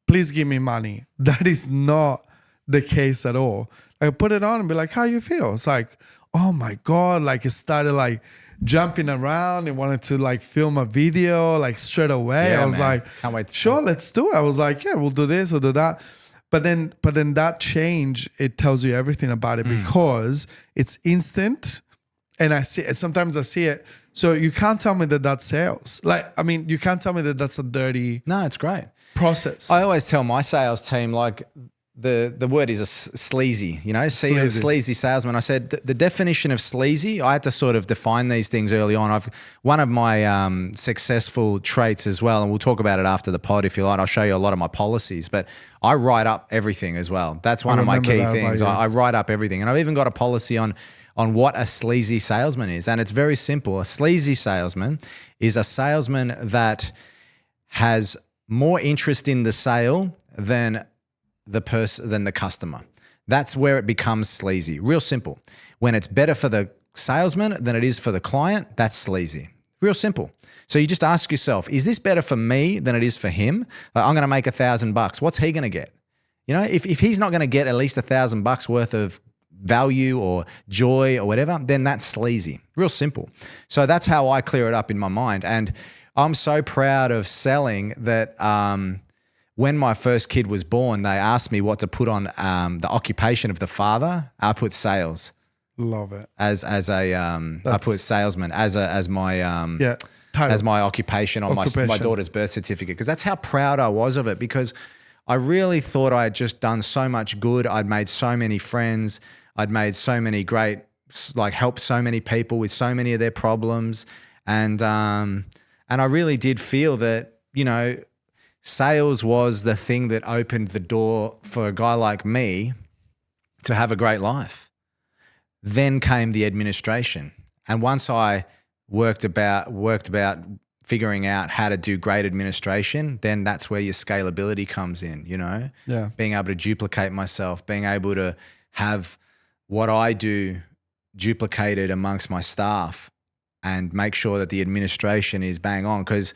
Please give me money. That is not the case at all. I put it on and be like, how you feel? It's oh my God. It started jumping around and wanted to film a video straight away. Yeah, I was man. Can't wait to sure, let's do it. I was like, yeah, we'll do this or do that. But then that change, it tells you everything about it, because it's instant. And I see it. Sometimes I see it. So you can't tell me that that's sales. You can't tell me that that's a dirty No, it's great process. I always tell my sales team, the word is a sleazy, sleazy salesman. I said the definition of sleazy, I had to sort of define these things early on. One of my successful traits as well, and we'll talk about it after the pod if you like. I'll show you a lot of my policies, but I write up everything as well. That's one of my key things. I write up everything, and I've even got a policy on what a sleazy salesman is, and it's very simple. A sleazy salesman is a salesman that has more interest in the sale than the customer. That's where it becomes sleazy. Real simple. When it's better for the salesman than it is for the client, that's sleazy. Real simple. So you just ask yourself, is this better for me than it is for him? I'm going to make $1,000. What's he going to get? If he's not going to get at least $1,000 worth of value or joy or whatever, then that's sleazy. Real simple. So that's how I clear it up in my mind. And I'm so proud of selling that when my first kid was born, they asked me what to put on the occupation of the father. I put sales. Love it. I put salesman as my Title. as my occupation on my daughter's birth certificate, because that's how proud I was of it, because I really thought I had just done so much good. I'd made so many friends. I'd made so many great, like helped so many people with so many of their problems. And I really did feel that, you know, sales was the thing that opened the door for a guy like me to have a great life. Then came the administration. And once I worked about figuring out how to do great administration, then that's where your scalability comes in, you know? Yeah. Being able to duplicate myself, being able to have what I do duplicated amongst my staff and make sure that the administration is bang on, because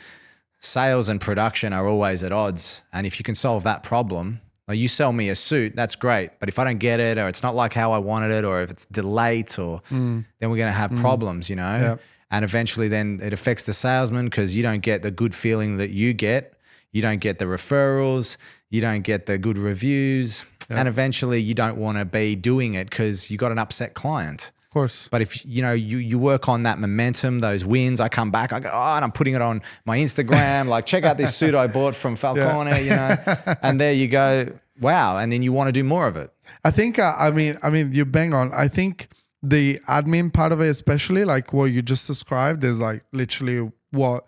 sales and production are always at odds. And if you can solve that problem, like you sell me a suit, that's great. But if I don't get it, or it's not like how I wanted it, or if it's delayed, or then we're going to have problems, you know? Yep. And eventually then it affects the salesman, because you don't get the good feeling that you get. You don't get the referrals. You don't get the good reviews. Yep. And eventually you don't want to be doing it because you got an upset client. Of course. But if, you know, you work on that momentum, those wins, I come back, I go, and I'm putting it on my Instagram, like, check out this suit I bought from Falcone, you know, and there you go. Wow. And then you want to do more of it. I think, I mean, you bang on. I think the admin part of it, especially like what you just described, is like literally what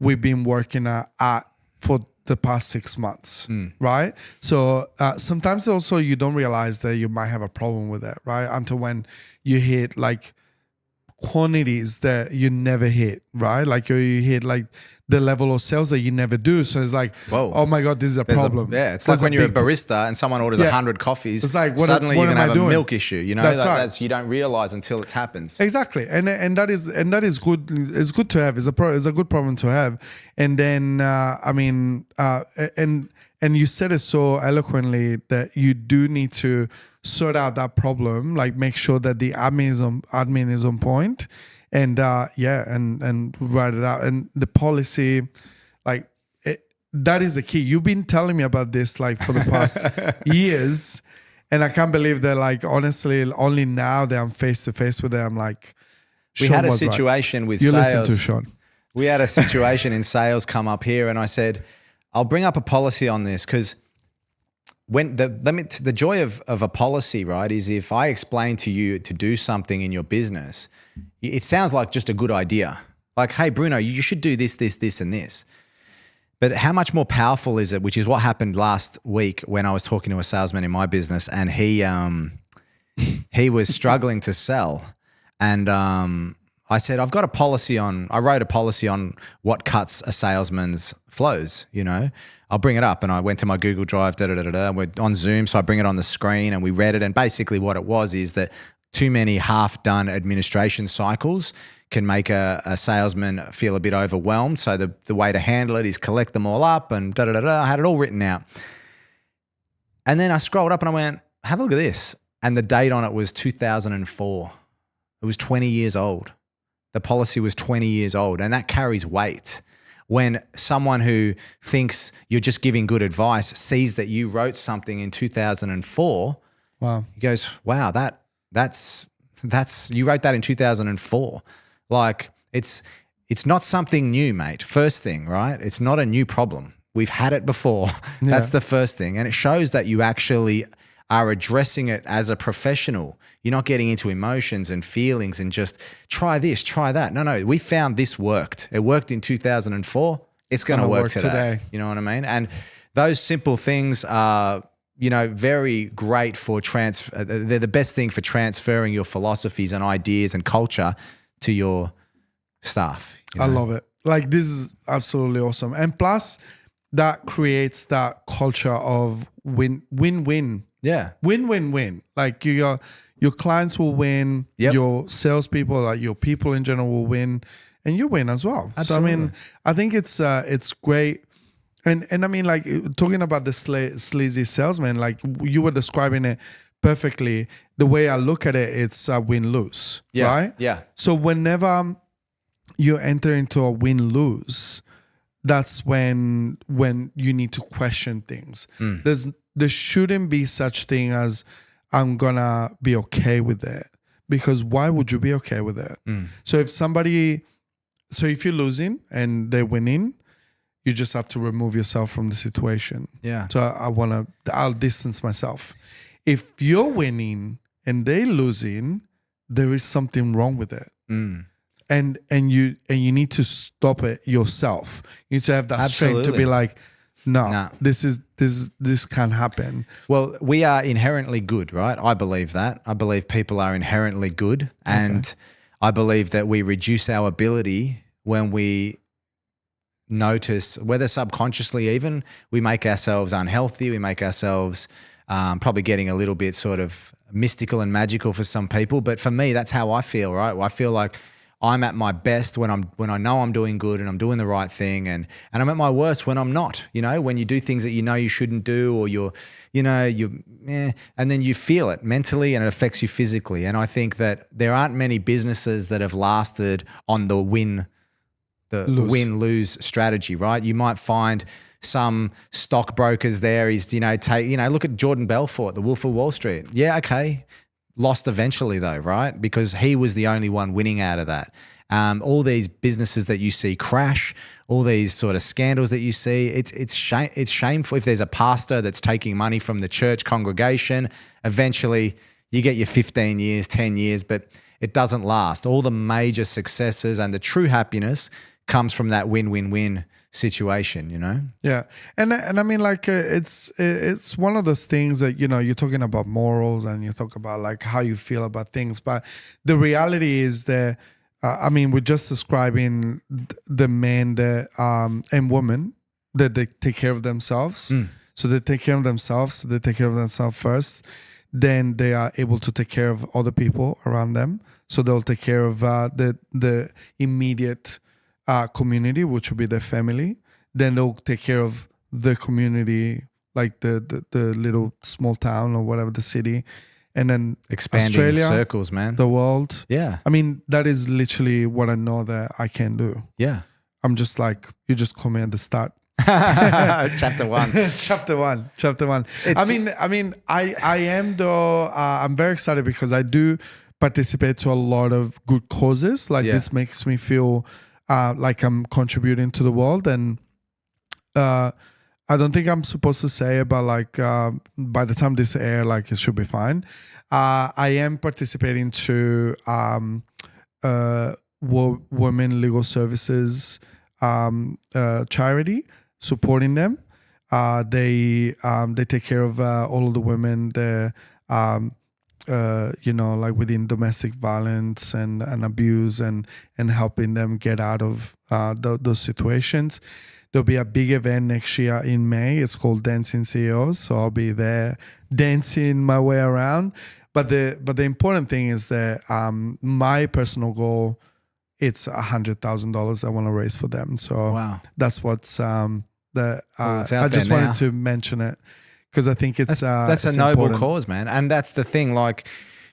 we've been working at for the past 6 months, right? So sometimes also you don't realize that you might have a problem with it, right? Until when you hit like quantities that you never hit, right? Like you hit like the level of sales that you never do. So it's like, whoa, oh my God, this is a problem. It's like when you're a barista and someone orders 100 coffees, it's like, suddenly you're going to have a milk issue, you know? That's right. You don't realize until it happens. Exactly. And that is good. It's good to have. It's a good problem to have. And then, and you said it so eloquently that you do need to sort out that problem, like make sure that the admin is on point, and and write it out. And the policy, like that is the key. You've been telling me about this like for the past years, and I can't believe that, like, honestly, only now that I'm face to face with it, I'm like, we had a situation with sales. You listen to Sean. We had a situation in sales come up here, and I said, I'll bring up a policy on this, because when the joy of a policy, right, is if I explain to you to do something in your business, it sounds like just a good idea. Like, hey, Bruno, you should do this, this, this, and this. But how much more powerful is it, which is what happened last week when I was talking to a salesman in my business, and he was struggling to sell. And I said, I wrote a policy on what cuts a salesman's flows, you know. I'll bring it up, and I went to my Google Drive, we're on Zoom, so I bring it on the screen, and we read it, and basically what it was is that too many half-done administration cycles can make a salesman feel a bit overwhelmed, so the way to handle it is collect them all up, and I had it all written out. And then I scrolled up and I went, have a look at this, and the date on it was 2004. It was 20 years old. The policy was 20 years old, and that carries weight. When someone who thinks you're just giving good advice sees that you wrote something in 2004, wow, he goes, wow, that's you wrote that in 2004. Like, it's not something new, mate. First thing, right? It's not a new problem. We've had it before. Yeah. That's the first thing. And it shows that you actually are addressing it as a professional. You're not getting into emotions and feelings and just try this, try that. No, we found this worked. It worked in 2004. It's going to work today. You know what I mean? And those simple things are, you know, very great for they're the best thing for transferring your philosophies and ideas and culture to your staff. You know? I love it. Like, this is absolutely awesome. And plus, that creates that culture of win-win. Yeah. Win-win-win. Like, your clients will win, your salespeople, like your people in general will win, and you win as well. Absolutely. So, I mean, I think it's great. And I mean, like, talking about the sleazy salesman, like you were describing it perfectly. The way I look at it, it's a win-lose, right? Yeah. So whenever you enter into a win-lose, that's when you need to question things. There shouldn't be such thing as I'm gonna be okay with it, because why would you be okay with it? So if somebody so if you're losing and they're winning, you just have to remove yourself from the situation. Yeah. So I'll distance myself. If you're winning and they're losing, there is something wrong with it. And you need to stop it yourself. You need to have that strength to Absolutely. be like, no, Nah. this can't happen. Well, we are inherently good, right? I believe that. I believe people are inherently good. And I believe that we reduce our ability when we notice, whether subconsciously even, we make ourselves unhealthy. We make ourselves probably getting a little bit sort of mystical and magical for some people. But for me, that's how I feel, right? I feel like I'm at my best when I know I'm doing good and I'm doing the right thing, and I'm at my worst when I'm not. You know, when you do things that you know you shouldn't do, or and then you feel it mentally and it affects you physically. And I think that there aren't many businesses that have lasted on the win-lose strategy, right? You might find some stockbrokers there. Look at Jordan Belfort, the Wolf of Wall Street. Yeah, okay. Lost eventually though, right? Because he was the only one winning out of that. All these businesses that you see crash, all these sort of scandals that you see, it's shameful. If there's a pastor that's taking money from the church congregation, eventually you get your 15 years, 10 years, but it doesn't last. All the major successes and the true happiness comes from that win-win-win situation, you know? Yeah. And I mean, like, it's one of those things that, you're talking about morals and you talk about like how you feel about things. But the reality is that, we're just describing the men that, and women that they take care of themselves. So they take care of themselves. They take care of themselves first. Then they are able to take care of other people around them. So they'll take care of the immediate community, which will be their family. Then they'll take care of the community, like the little small town or whatever, the city, and then Expanding Australia, circles, man. the world. Yeah. I mean, that is literally what I know that I can do. Yeah. I'm just like, you just call me at the start. Chapter 1. Chapter one. I am though. I'm very excited because I do participate to a lot of good causes. Like this makes me feel like I'm contributing to the world, and I don't think I'm supposed to say, but like by the time this air, like it should be fine. I am participating to Women Legal Services charity, supporting them. They take care of all of the women there. Like within domestic violence and abuse, and helping them get out of those situations. There'll be a big event next year in May. It's called Dancing CEOs. So I'll be there dancing my way around. But the important thing is that my personal goal, it's $100,000 I want to raise for them. So Wow. that's what's I out just there now. wanted to mention it. Because I think it's that's a it's noble important. cause, man. And that's the thing. Like,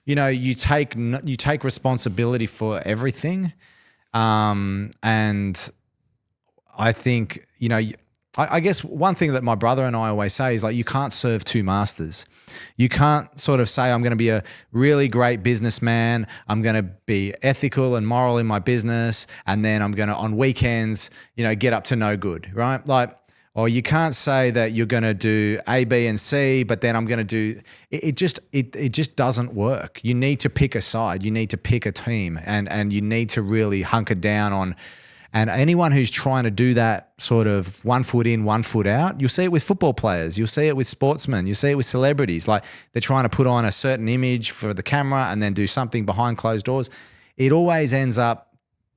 you take responsibility for everything, and I think I guess one thing that my brother and I always say is like, you can't serve two masters. You can't sort of say, I'm going to be a really great businessman. I'm going to be ethical and moral in my business, and then I'm going to on weekends, get up to no good, right? Like. Or you can't say that you're going to do A, B, and C, but then I'm going to do it. It just doesn't work. You need to pick a side. You need to pick a team, and you need to really hunker down on. And anyone who's trying to do that sort of 1 foot in, 1 foot out, you'll see it with football players. You'll see it with sportsmen. You see it with celebrities. Like they're trying to put on a certain image for the camera and then do something behind closed doors. It always ends up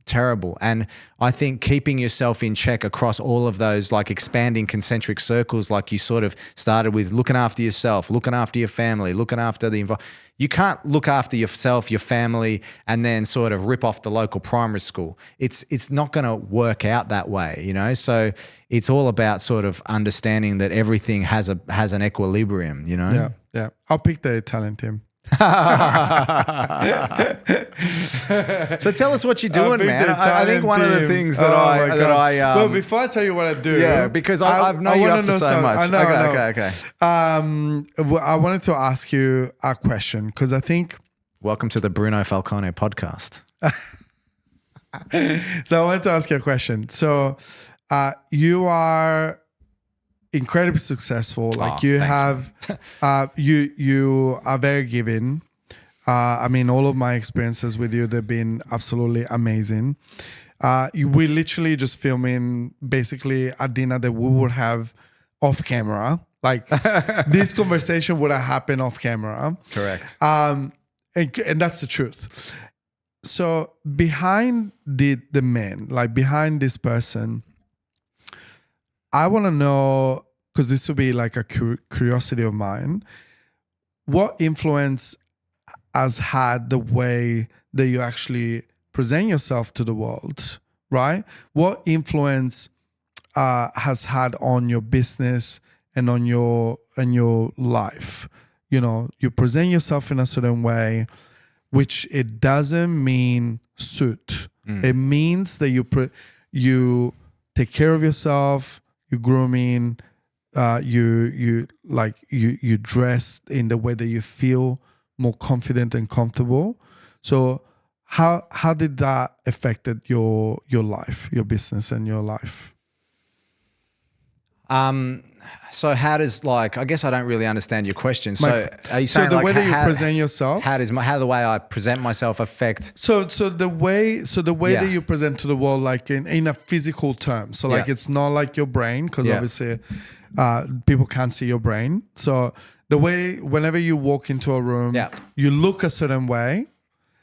terrible. And I think keeping yourself in check across all of those, like expanding concentric circles, like you sort of started with, looking after yourself, looking after your family, looking after the environment. You can't look after yourself, your family, and then sort of rip off the local primary school. It's not going to work out that way, So it's all about sort of understanding that everything has an equilibrium, Yeah. I'll pick the Italian team. So tell us what you're doing, man. I think one of the things that well, before I tell you what I do, because I've known you up to so much. I know, Okay. I wanted to ask you a question because I think. Welcome to the Bruno Falcone podcast. So I want to ask you a question. So you are incredibly successful. Like you thanks, have, you are very giving. I mean, all of my experiences with you, they've been absolutely amazing. We literally just filming basically a dinner that we would have off camera. Like this conversation would have happened off camera. Correct. And that's the truth. So behind the man, like behind this person, I want to know, because this would be like a curiosity of mine, what influence has had the way that you actually present yourself to the world, right? What influence has had on your business and on your life? You know, you present yourself in a certain way, which it doesn't mean suit. It means that you take care of yourself, you grooming, you dress in the way that you feel more confident and comfortable. So how did that affected your life, your business and your life? So how does, like, I guess I don't really understand your question. So are you saying the like way that you how, present yourself? how the way I present myself affect? So the way Yeah. that you present to the world, like in a physical term. So like Yeah. it's not like your brain, because Yeah. obviously people can't see your brain. So the way whenever you walk into a room, Yeah. you look a certain way.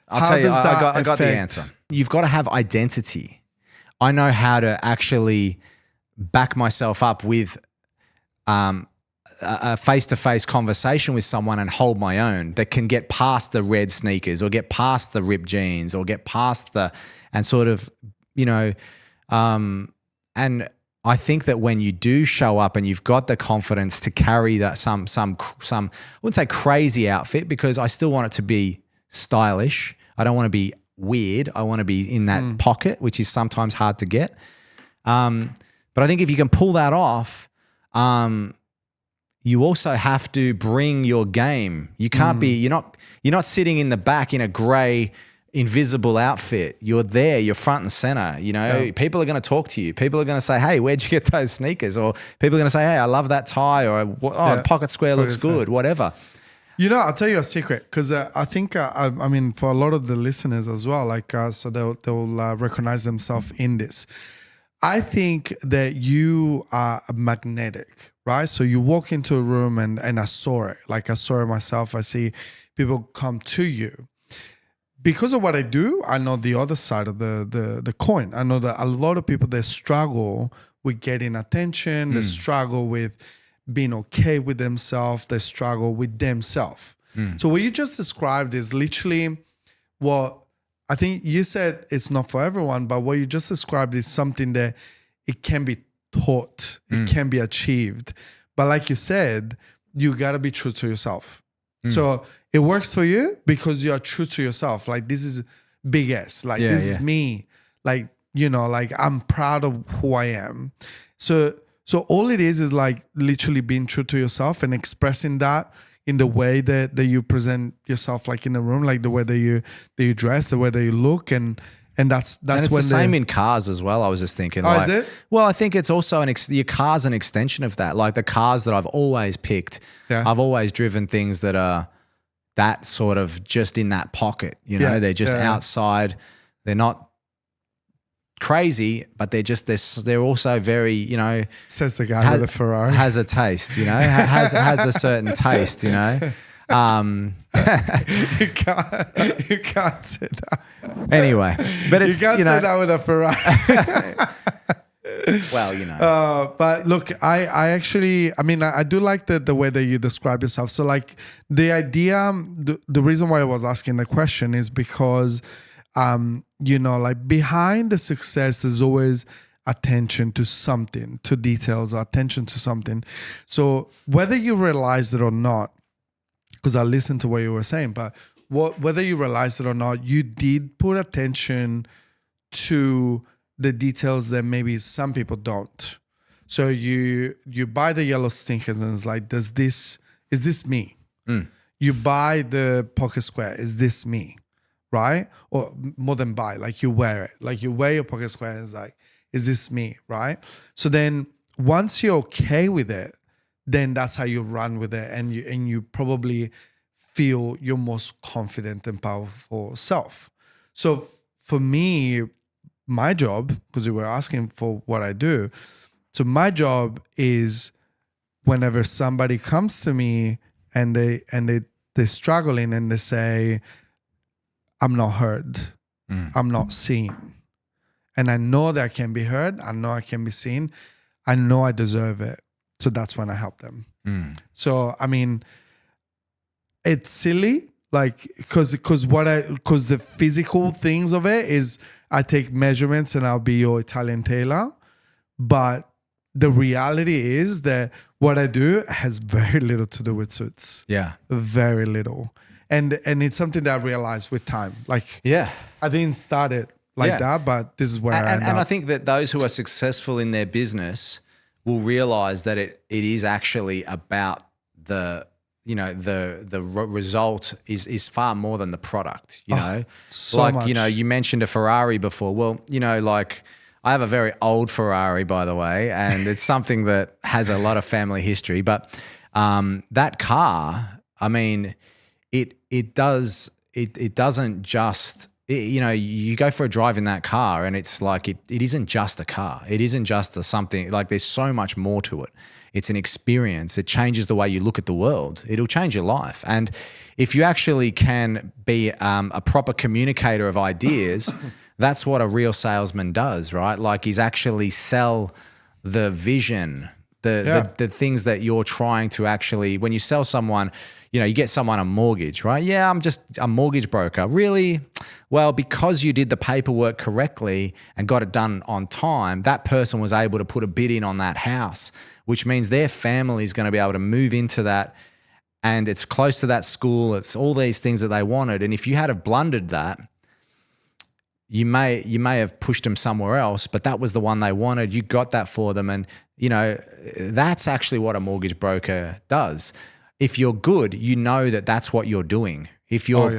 I'll How tell you, does I that got the affect- answer. You've got to have identity. I know how to actually back myself up with a face-to-face conversation with someone and hold my own that can get past the red sneakers or get past the ripped jeans or get past and sort of, you know, and I think that when you do show up and you've got the confidence to carry that some I wouldn't say crazy outfit, because I still want it to be stylish. I don't want to be weird. I want to be in that pocket, which is sometimes hard to get. But I think if you can pull that off, you also have to bring your game. You can't be, you're not sitting in the back in a gray, invisible outfit. You're there, you're front and center. You know, people are going to talk to you. People are going to say, "Hey, where'd you get those sneakers?" Or people are going to say, "Hey, I love that tie," or the pocket square looks good, whatever. You know, I'll tell you a secret, because I think, I mean, for a lot of the listeners as well, like, so they'll recognize themselves in this. I think that you are magnetic, right? So you walk into a room and I saw it. Like I saw it myself. I see people come to you. Because of what I do, I know the other side of the coin. I know that a lot of people, they struggle with getting attention. They struggle with being okay with themselves. They struggle with themselves. So what you just described is literally what I think you said it's not for everyone, but what you just described is something that it can be taught, it can be achieved. But like you said, you got to be true to yourself. So it works for you because you are true to yourself. Like, this is big S. Like, this is me. Like, you know, like I'm proud of who I am. So all it is like literally being true to yourself and expressing that in the way that you present yourself, like in the room, like the way that you dress, the way that you look, and that's And it's when the same in cars as well. I was just thinking, is it? Well, I think it's also your car's an extension of that. Like the cars that I've always picked, I've always driven things that are that sort of just in that pocket. You know, they're just outside. They're not crazy, but they're also very, you know, Says the guy with a Ferrari. has a taste, you know, has a certain taste, you know. You can't say that. Anyway, but it's, You can't you know, say that with a Ferrari. well, you know. But look, I actually, I mean, I do like the way that you describe yourself. So like the idea, the reason why I was asking the question is because, you know, like behind the success is always attention to something, to details, or attention to something. So whether you realize it or not, because I listened to what you were saying, but whether you realize it or not, you did put attention to the details that maybe some people don't. So you buy the yellow sneakers and it's like, is this me? You buy the pocket square, is this me? right? Or more than buy, like you wear it. Like you wear your pocket square and it's like, is this me, right? So then once you're okay with it, then that's how you run with it, and you probably feel your most confident and powerful self. So for me, my job, because you were asking for what I do, so my job is whenever somebody comes to me and they're struggling and they say, I'm not heard, I'm not seen. And I know that I can be heard, I know I can be seen, I know I deserve it. So that's when I help them. So, I mean, it's silly, like, because the physical things of it is I take measurements and I'll be your Italian tailor. But the reality is that what I do has very little to do with suits. Yeah. Very little. And it's something that I realized with time. Like, Yeah. I didn't start it like that, but this is where I end And I up. think that those who are successful in their business will realize that it is actually about the result is far more than the product, you know. so like, much. you know, you mentioned a Ferrari before. Well, you know, like I have a very old Ferrari, by the way, and it's something that has a lot of family history. But that car, I mean, it doesn't just, you know, you go for a drive in that car and it's like it isn't just a car. It isn't just something, like there's so much more to it. It's an experience. It changes the way you look at the world. It'll change your life. And if you actually can be a proper communicator of ideas, that's what a real salesman does, right? Like he's actually sell the vision, the things that you're trying to actually, when you sell someone, you know, you get someone a mortgage, right? Yeah, I'm just a mortgage broker. Really? Well, because you did the paperwork correctly and got it done on time, that person was able to put a bid in on that house, which means their family is going to be able to move into that, and it's close to that school. It's all these things that they wanted. And if you had have blundered that, you may have pushed them somewhere else, but that was the one they wanted. You got that for them. And, you know, that's actually what a mortgage broker does. If you're good, you know that that's what you're doing. If you're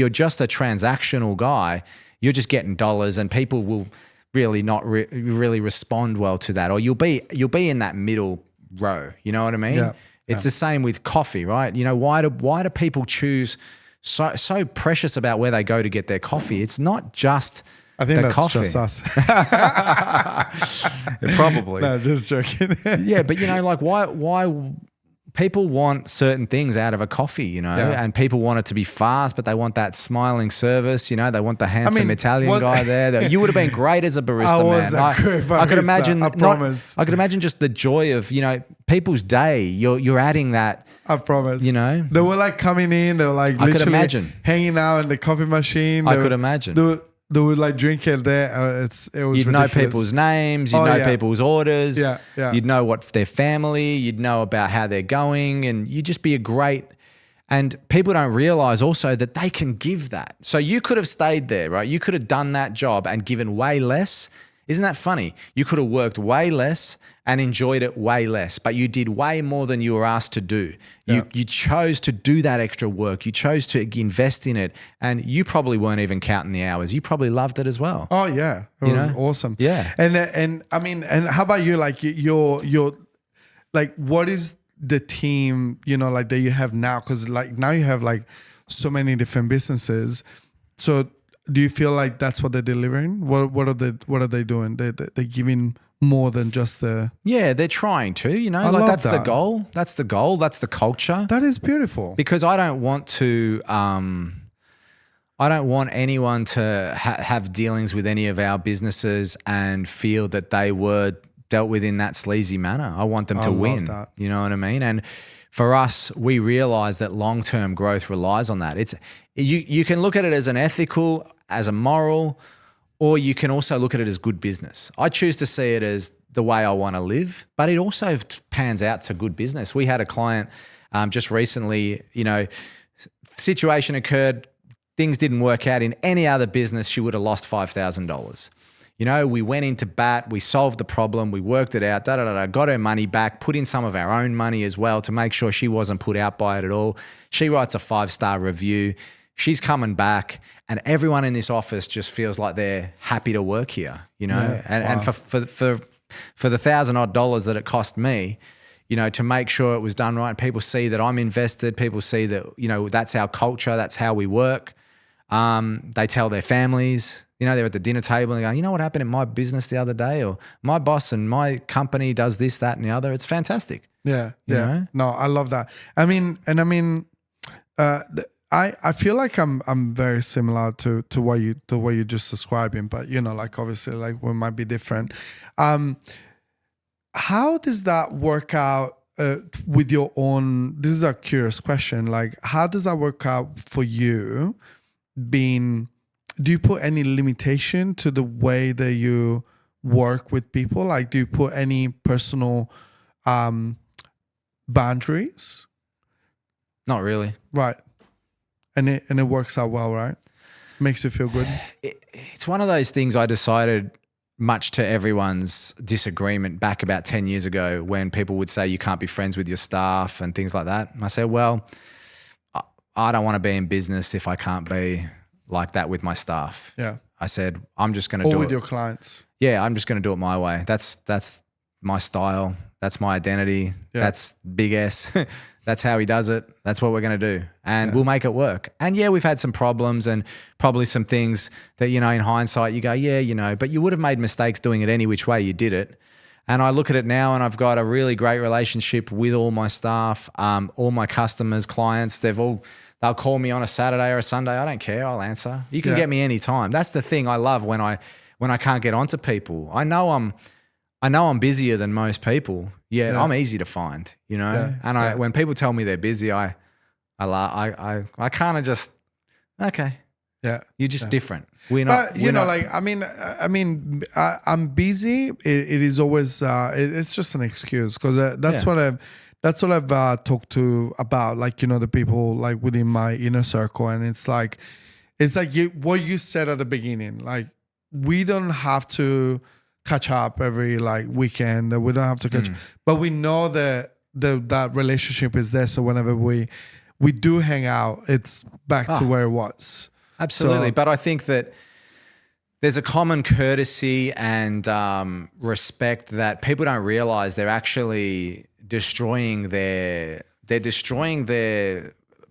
just a transactional guy, you're just getting dollars, and people will really not really respond well to that. Or you'll be in that middle row. You know what I mean? Yeah. It's the same with coffee, right? You know, why do people choose so precious about where they go to get their coffee? It's not just I think the that's coffee. just us. Probably. No, just joking. Yeah, but you know, like why people want certain things out of a coffee, you know, and people want it to be fast, but they want that smiling service, you know, they want the handsome Italian guy there. You would have been great as a barista, I was man. a great I could barista, imagine. I promise. I could imagine just the joy of, you know, people's day. You're adding that. I promise. You know, they were like coming in. They were like I could literally imagine hanging out in the coffee machine. I could imagine. They would like drink it there. It was You'd ridiculous. know people's names. You'd know people's orders. Yeah, yeah. You'd know what their family. You'd know about how they're going, and you'd just be a great. And people don't realize also that they can give that. So you could have stayed there, right? You could have done that job and given way less. Isn't that funny? You could have worked way less and enjoyed it way less, but you did way more than you were asked to do. You chose to do that extra work. You chose to invest in it, and you probably weren't even counting the hours. You probably loved it as well. Oh yeah, it was awesome. Yeah, and I mean, and how about you? Like your like, what is the team? You know, like that you have now? Because like now you have like so many different businesses. So do you feel like that's what they're delivering? What are they doing? They're giving more than just the. Yeah, they're trying to. You know, I like love that's the that. goal. That's the goal. That's the culture. That is beautiful. Because I don't want to. I don't want anyone to have dealings with any of our businesses and feel that they were dealt with in that sleazy manner. I want them to love win. that. You know what I mean? And for us, we realize that long-term growth relies on that. It's you can look at it as an ethical, as a moral, or you can also look at it as good business. I choose to see it as the way I want to live, but it also pans out to good business. We had a client just recently, you know, situation occurred, things didn't work out. In any other business, she would have lost $5,000. You know, we went into bat, we solved the problem, we worked it out, got her money back, put in some of our own money as well to make sure she wasn't put out by it at all. She writes a 5-star review. she's coming back, and everyone in this office just feels like they're happy to work here, you know. And for the $1,000 that it cost me, you know, to make sure it was done right, and people see that I'm invested, people see that, you know, that's our culture, that's how we work. They tell their families, you know, they're at the dinner table and they go, you know what happened in my business the other day, or my boss and my company does this, that, and the other. It's fantastic. Yeah. You know? No, I love that. I mean, I feel like I'm very similar to what you just describing, but you know, like obviously, like we might be different. How does that work out with your own? This is a curious question. Like, how does that work out for you? Do you put any limitation to the way that you work with people? Like, do you put any personal boundaries? Not really. Right. And it works out well, right? Makes you feel good. It's one of those things I decided, much to everyone's disagreement, back about 10 years ago, when people would say you can't be friends with your staff and things like that. And I said, well, I don't want to be in business if I can't be like that with my staff. Yeah. I said, I'm just going to do it. Or with your clients. Yeah, I'm just going to do it my way. That's my style. That's my identity. Yeah. That's Big S. That's how he does it. That's what we're going to do. And we'll make it work. And yeah, we've had some problems and probably some things that, you know, in hindsight you go, yeah, you know, but you would have made mistakes doing it any which way you did it. And I look at it now and I've got a really great relationship with all my staff, all my customers, clients. They'll call me on a Saturday or a Sunday. I don't care. I'll answer. You can get me anytime. That's the thing I love when I can't get onto people. I know I'm busier than most people. Yeah, I'm easy to find, you know. Yeah. And when people tell me they're busy, I kind of just, okay. Yeah. You're just different. We're not. But you know, like I'm busy. It is always it's just an excuse, because that's what I've talked to about, like, you know, the people like within my inner circle, and it's like what you said at the beginning. Like, we don't have to catch up every like weekend. We don't have to catch, but we know that that relationship is there. So whenever we do hang out, it's back to where it was. Absolutely. But I think that there's a common courtesy and respect that people don't realize they're actually destroying their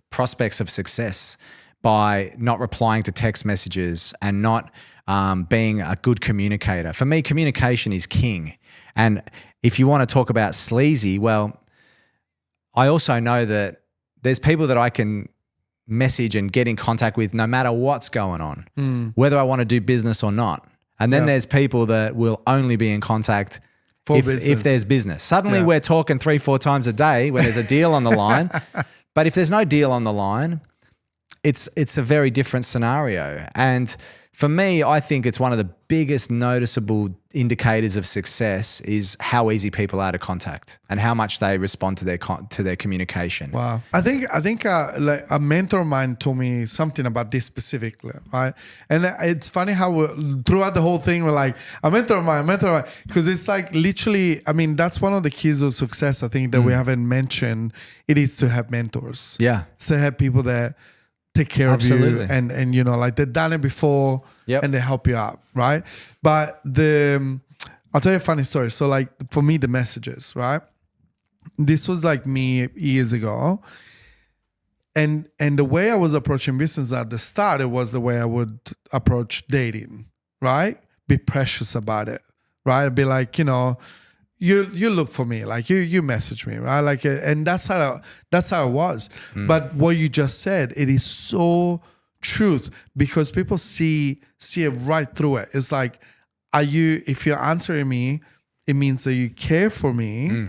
prospects of success by not replying to text messages and not being a good communicator. For me, communication is king. And if you want to talk about sleazy, well, I also know that there's people that I can message and get in contact with no matter what's going on, whether I want to do business or not. And then there's people that will only be in contact if there's business. Suddenly we're talking 3-4 times a day when there's a deal on the line. But if there's no deal on the line, it's a very different scenario. And for me, I think it's one of the biggest noticeable indicators of success is how easy people are to contact and how much they respond to their communication. Wow. I think like a mentor of mine told me something about this specifically, right? And it's funny how throughout the whole thing, we're like, a mentor of mine, because it's like literally, I mean, that's one of the keys of success, I think, that we haven't mentioned. It is to have mentors. Yeah. To have people that take care of you and you know, like they've done it before and they help you out, right? But I'll tell you a funny story. So like for me, the messages, right? This was like me years ago. And the way I was approaching business at the start, it was the way I would approach dating, right? Be precious about it, right? Be like, you know, you look for me, like you message me, right? Like, and that's how it was. But what you just said, it is so truth, because people see it right through it. It's like, if you're answering me, it means that you care for me,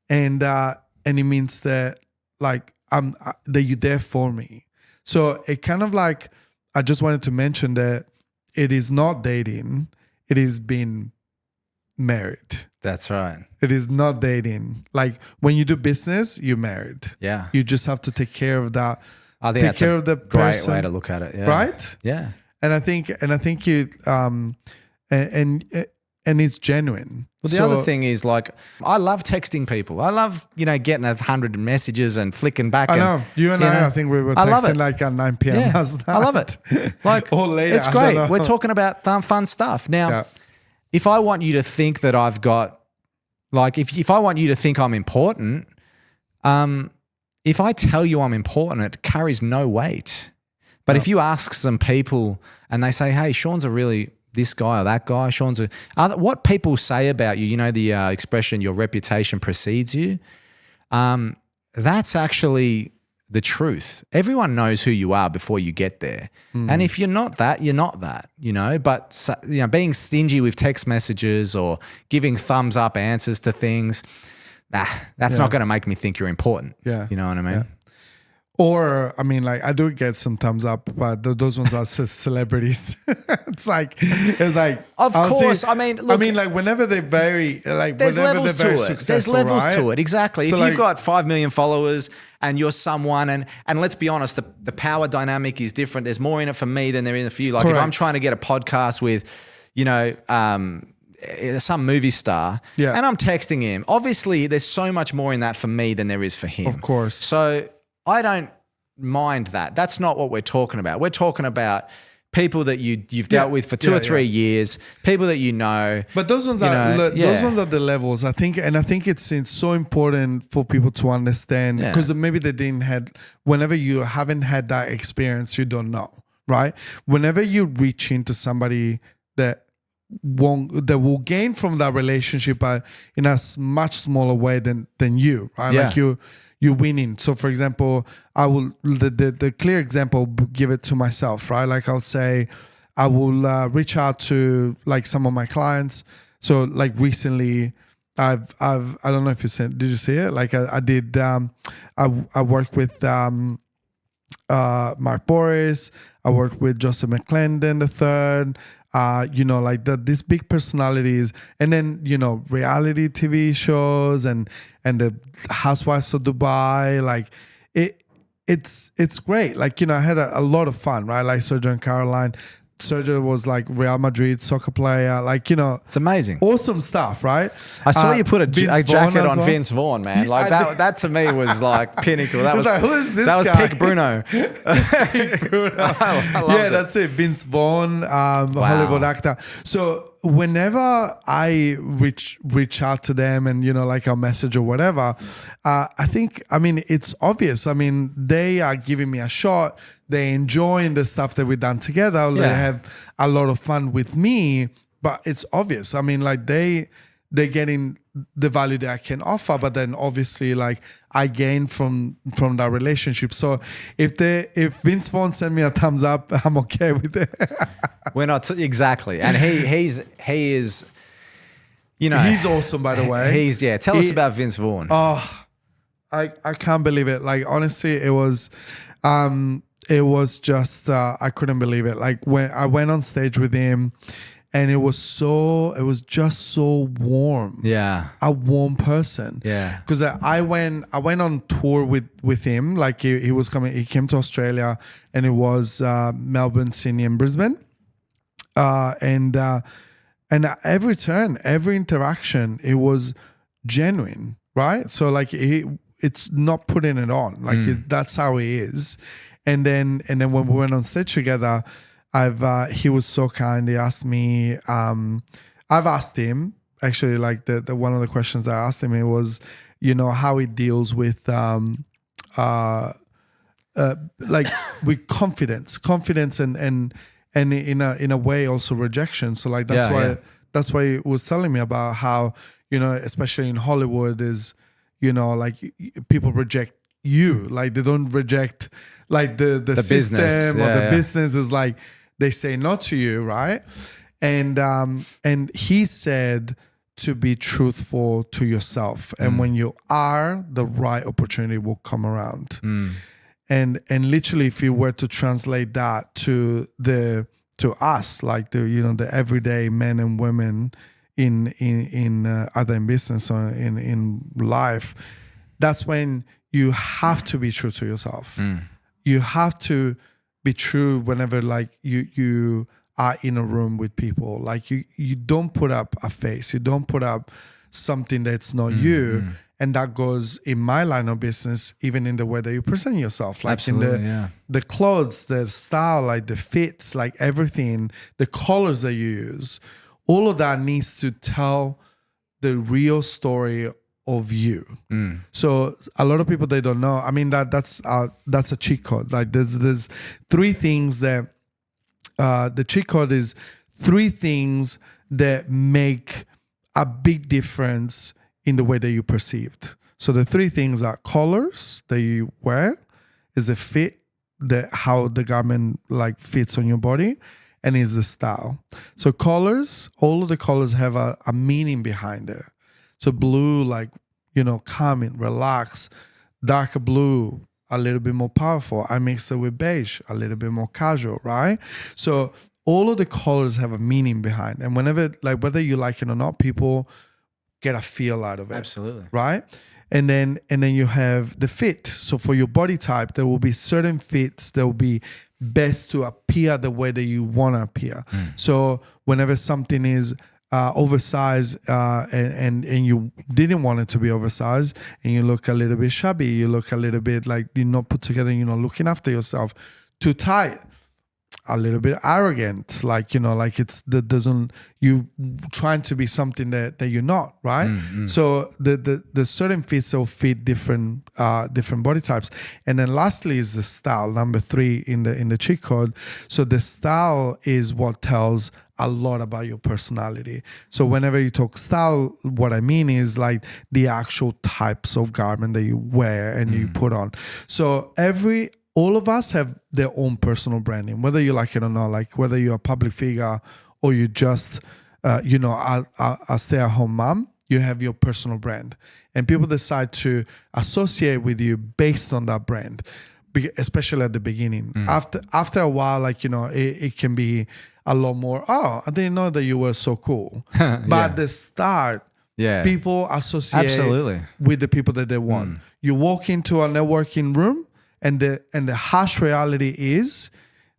and it means that like that you're there for me. So it kind of like, I just wanted to mention that it is not dating, it is being married. That's right. It is not dating. Like when you do business, you're married. Yeah. You just have to take care of that. I think that's a great way to look at it. Yeah. Right? Yeah. And I think you and it's genuine. Well, the other thing is like, I love texting people. I love, getting 100 messages and flicking back. I know. You and I think we were I love texting it. like at 9 p.m. Yeah, last night. I love it. Like, Or later, it's I don't great. know. We're talking about fun stuff. Now, Yeah. if I want you to think that I've got, like, if I want you to think I'm important, if I tell you I'm important, it carries no weight. But if you ask some people and they say, hey, Sean's a really this guy or that guy, what people say about you, the expression, your reputation precedes you, that's actually the truth. Everyone knows who you are before you get there. And if you're not that, you're not that, But, being stingy with text messages or giving thumbs up answers to things, that's not going to make me think you're important. Yeah. You know what I mean? Yeah. Or, I mean, like, I do get some thumbs up, but those ones are celebrities. it's like, Of I'll course. see- I mean, look, like, whenever they're very, like, there's whenever levels they're very to it. successful, There's levels right? to it. Exactly. So, if like, you've got 5 million followers and you're someone, and let's be honest, the power dynamic is different. There's more in it for me than there is for you. Like if I'm Correct. trying to get a podcast with, some movie star, Yeah. and I'm texting him, obviously there's so much more in that for me than there is for him. Of course. So I don't mind that. That's not what we're talking about. We're talking about people that you've dealt with for 2 or 3 years, people that you know. But those ones those ones are the levels. I think it's so important for people to understand, because maybe they didn't had, whenever you haven't had that experience, you don't know, right? Whenever you reach into somebody that will gain from that relationship in a much smaller way than you, right? Yeah. Like you're winning. So for example, I will, the clear example, give it to myself, right? Like I'll say, I will reach out to like some of my clients. So like recently I don't know if did you see it? Like I did, I worked with Mark Boris. I worked with Joseph McClendon III. Like these big personalities, and then reality TV shows and the Housewives of Dubai. Like it's great. Like I had a lot of fun, right? Like Sergio and Caroline. Sergio was like Real Madrid soccer player. Like It's amazing. awesome stuff, right? I saw you put a Vince Vaughn jacket as on well. Vince Vaughn, man. Like that to me was like pinnacle. That was like, who is this That was guy? peak Bruno. I loved it. That's it. Vince Vaughn, Hollywood actor. So whenever I reach out to them and like a message or whatever, I mean it's obvious. I mean they are giving me a shot. They enjoying the stuff that we've done together. They have a lot of fun with me, but it's obvious. I mean, like they're getting the value that I can offer, but then obviously like I gain from that relationship. So if Vince Vaughn send me a thumbs up, I'm okay with it. We're not exactly, and he is, He's awesome, by the way. Tell us about Vince Vaughn. Oh, I can't believe it. Like honestly, it was just I couldn't believe it. Like when I went on stage with him, and it was just so warm. Yeah, a warm person. Yeah, because I went on tour with him. Like he was coming. He came to Australia, and it was Melbourne, Sydney, and Brisbane. And every turn, every interaction, it was genuine, right? So like it's not putting it on. Like that's how he is. And then when we went on stage together, he was so kind. He asked me. I've asked him actually. Like the one of the questions I asked him, it was, how he deals with like with confidence, and in a way also rejection. So like that's why he was telling me about how especially in Hollywood is like people reject you, like they don't reject like the system business. or the business is like they say no to you, right? And he said to be truthful to yourself, and when you are, the right opportunity will come around. And literally, if you were to translate that to us, like the everyday men and women in either in business or in life, that's when you have to be true to yourself. You have to be true whenever like you are in a room with people. Like you don't put up a face, you don't put up something that's not you. And that goes in my line of business, even in the way that you present yourself, like Absolutely, in the clothes, the style, like the fits, like everything, the colors that you use, all of that needs to tell the real story of you. So a lot of people, they don't know. I mean, that's a cheat code. Like there's 3 things that the cheat code is 3 things that make a big difference in the way that you perceived. So the 3 things are colors that you wear, is the fit, how the garment like fits on your body, and is the style. So colors, all of the colors have a meaning behind it. So blue, like, calming, relax. Darker blue, a little bit more powerful. I mixed it with beige, a little bit more casual, right? So all of the colors have a meaning behind. And whenever, like, whether you like it or not, people get a feel out of it. Absolutely. Right? And then you have the fit. So for your body type, there will be certain fits that will be best to appear the way that you want to appear. So whenever something is oversized and you didn't want it to be oversized, and you look a little bit shabby, you look a little bit like you're not put together, you're not looking after yourself, too tight, a little bit arrogant, like, like you trying to be something that you're not, right? So the certain fits will fit different body types. And then lastly is the style, number 3 in the cheat code. So the style is what tells a lot about your personality. So whenever you talk style, what I mean is like the actual types of garment that you wear and you put on. So all of us have their own personal branding, whether you like it or not, like whether you're a public figure or you just, a stay-at-home mom, you have your personal brand. And people decide to associate with you based on that brand, especially at the beginning. After a while, like, it can be a lot more, I didn't know that you were so cool. But at the start, people associate Absolutely. with the people that they want. You walk into a networking room, and the harsh reality is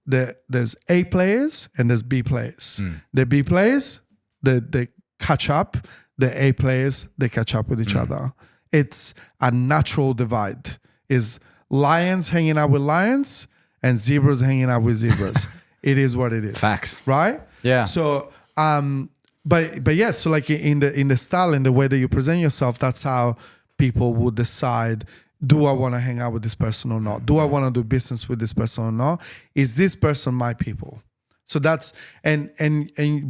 that there's A players and there's B players. The B players, they catch up. The A players, they catch up with each other. It's a natural divide. Is lions hanging out with lions and zebras hanging out with zebras. It is what it is. Facts. Right? Yeah. So but yes, so like in the style, in the way that you present yourself, that's how people would decide, do I want to hang out with this person or not? Do I want to do business with this person or not? Is this person my people? So that's and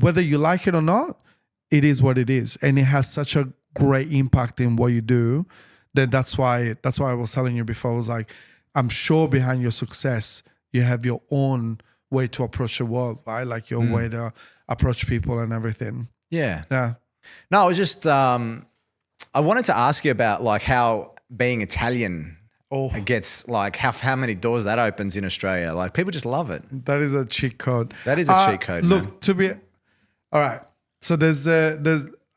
whether you like it or not, it is what it is, and it has such a great impact in what you do. That's why I was telling you before. I was like, I'm sure behind your success, you have your own way to approach the world, right? Like your way to approach people and everything. Yeah. Yeah. No, I was just, I wanted to ask you about like how being Italian gets, like how many doors that opens in Australia. Like people just love it. That is a cheat code. That is a cheat code. Look, man. all right. So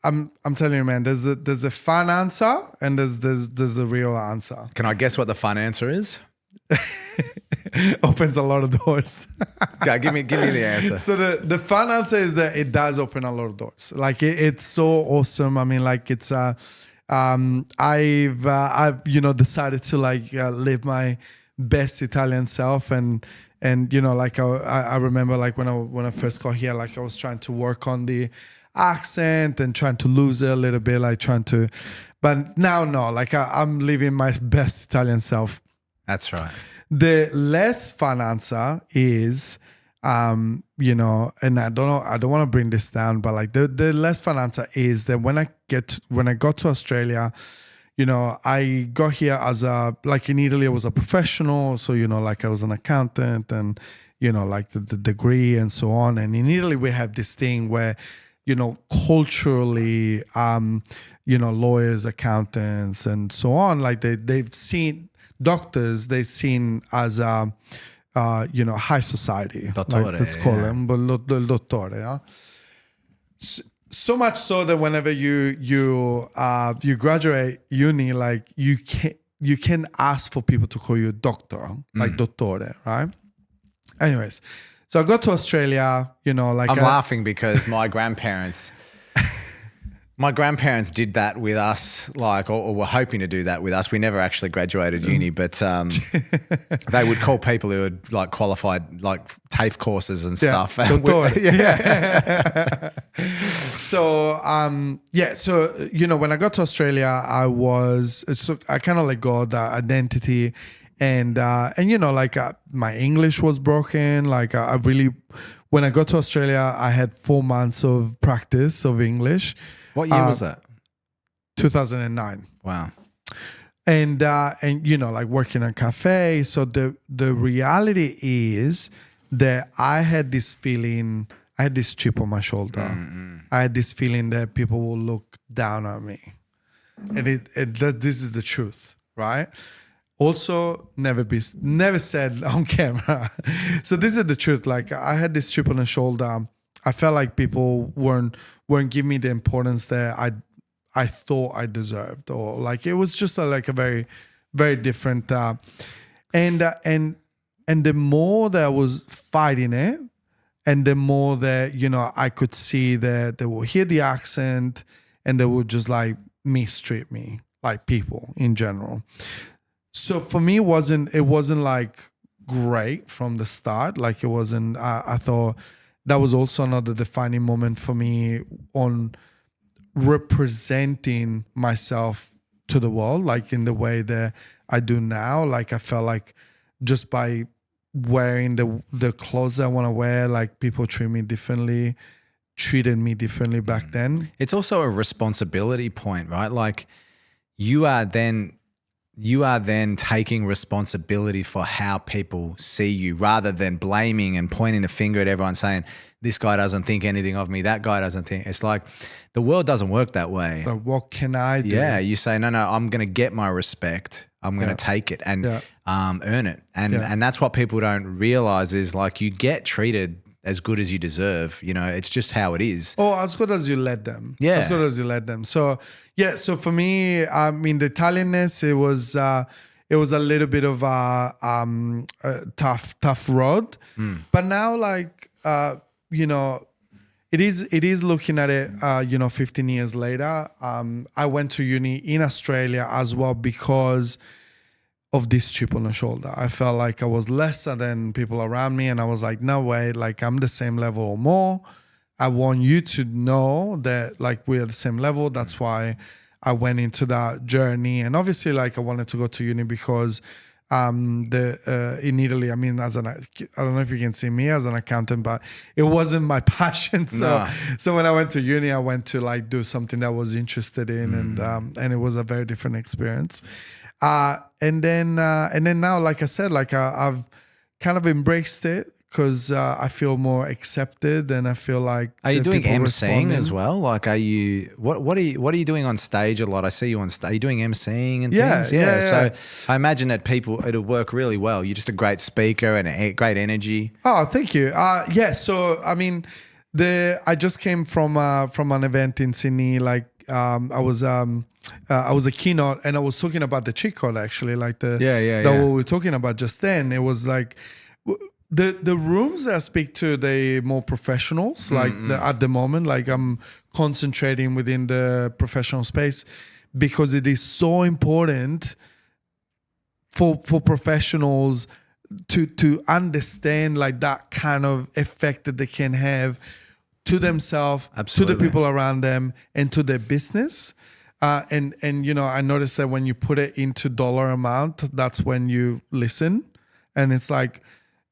I'm telling you, man, there's a fun answer and there's the real answer. Can I guess what the fun answer is? Opens a lot of doors. Okay, give me the answer. So the fun answer is that it does open a lot of doors. Like it's so awesome. I mean, like it's I've decided to like live my best Italian self, and like I remember like when I first got here, like I was trying to work on the accent and trying to lose it a little bit, but now no, like I'm living my best Italian self. That's right. The less fun answer is, and I don't want to bring this down, but like the less fun answer is that when I got to Australia, I got here as like in Italy, I was a professional. So, like I was an accountant and, like the degree and so on. And in Italy, we have this thing where, culturally, lawyers, accountants and so on, like they've seen doctors, they've seen as high society, dottore, like, let's call them, but dottore. Yeah? So much so that whenever you graduate uni, like you can ask for people to call you doctor, like dottore, right? Anyways, So I got to Australia, you know, like I'm laughing because my grandparents did that with us, like, or were hoping to do that with us. We never actually graduated uni, but they would call people who had like qualified like TAFE courses and stuff. Doctor. Yeah. So, so, you know, when I got to Australia, I kind of like got that identity and you know, like my English was broken. Like when I got to Australia, I had 4 months of practice of English. What year was that? 2009. Wow. And you know, like working in a cafe. So the reality is that I had this feeling, I had this chip on my shoulder. I had this feeling that people will look down on me. And this is the truth, right? Also, never said on camera. So this is the truth. Like I had this chip on the shoulder. I felt like people weren't giving me the importance that I thought I deserved, or like it was just like a very, very different. And the more that I was fighting it, and the more that, you know, I could see that they will hear the accent and they would just like mistreat me, like people in general. So for me, it wasn't like great from the start. Like it wasn't. I thought that was also another defining moment for me on representing myself to the world, like in the way that I do now. Like I felt like just by wearing the clothes I want to wear, like people treated me differently back then. It's also a responsibility point, right? Like you are then taking responsibility for how people see you, rather than blaming and pointing the finger at everyone saying, this guy doesn't think anything of me, that guy doesn't think. It's like the world doesn't work that way. So what can I do? Yeah, you say, no, I'm going to get my respect. I'm going to take it and earn it. And that's what people don't realize is like you get treated as good as you deserve. You know, it's just how it is. Oh, as good as you let them. Yeah. As good as you let them. So, yeah. So for me, I mean, the Italianness, it was a little bit of a tough road. But now, like, you know, it is looking at it, you know, 15 years later. I went to uni in Australia as well because of this chip on the shoulder. I felt like I was lesser than people around me, and I was like, no way, like I'm the same level or more. I want you to know that like we're the same level. That's why I went into that journey. And obviously, like I wanted to go to uni because in Italy, I mean, I don't know if you can see me as an accountant, but it wasn't my passion. So when I went to uni, I went to like do something that I was interested in, and it was a very different experience. And then now, like I said, like I've kind of embraced it because I feel more accepted, and I feel like. Are you doing people emceeing responding. as well? Like, are you what are you doing on stage a lot? I see you on stage. Are you doing emceeing and things? Yeah. So I imagine that it'll work really well. You're just a great speaker and a great energy. Oh, thank you. Yeah. So I mean, I just came from an event in Sydney. Like I was a keynote, and I was talking about the cheat code actually. Like what we were talking about just then. It was like. The rooms I speak to, they more professionals. Like at the moment, like I'm concentrating within the professional space because it is so important for professionals to understand like that kind of effect that they can have to themselves, to the people around them, and to their business. And you know, I noticed that when you put it into dollar amount, that's when you listen, and it's like.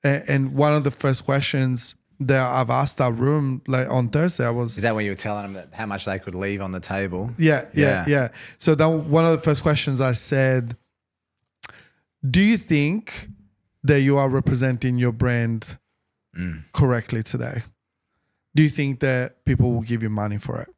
And one of the first questions that I've asked our room like on Thursday Is that when you were telling them how much they could leave on the table? Yeah. So then one of the first questions I said, do you think that you are representing your brand correctly today? Do you think that people will give you money for it?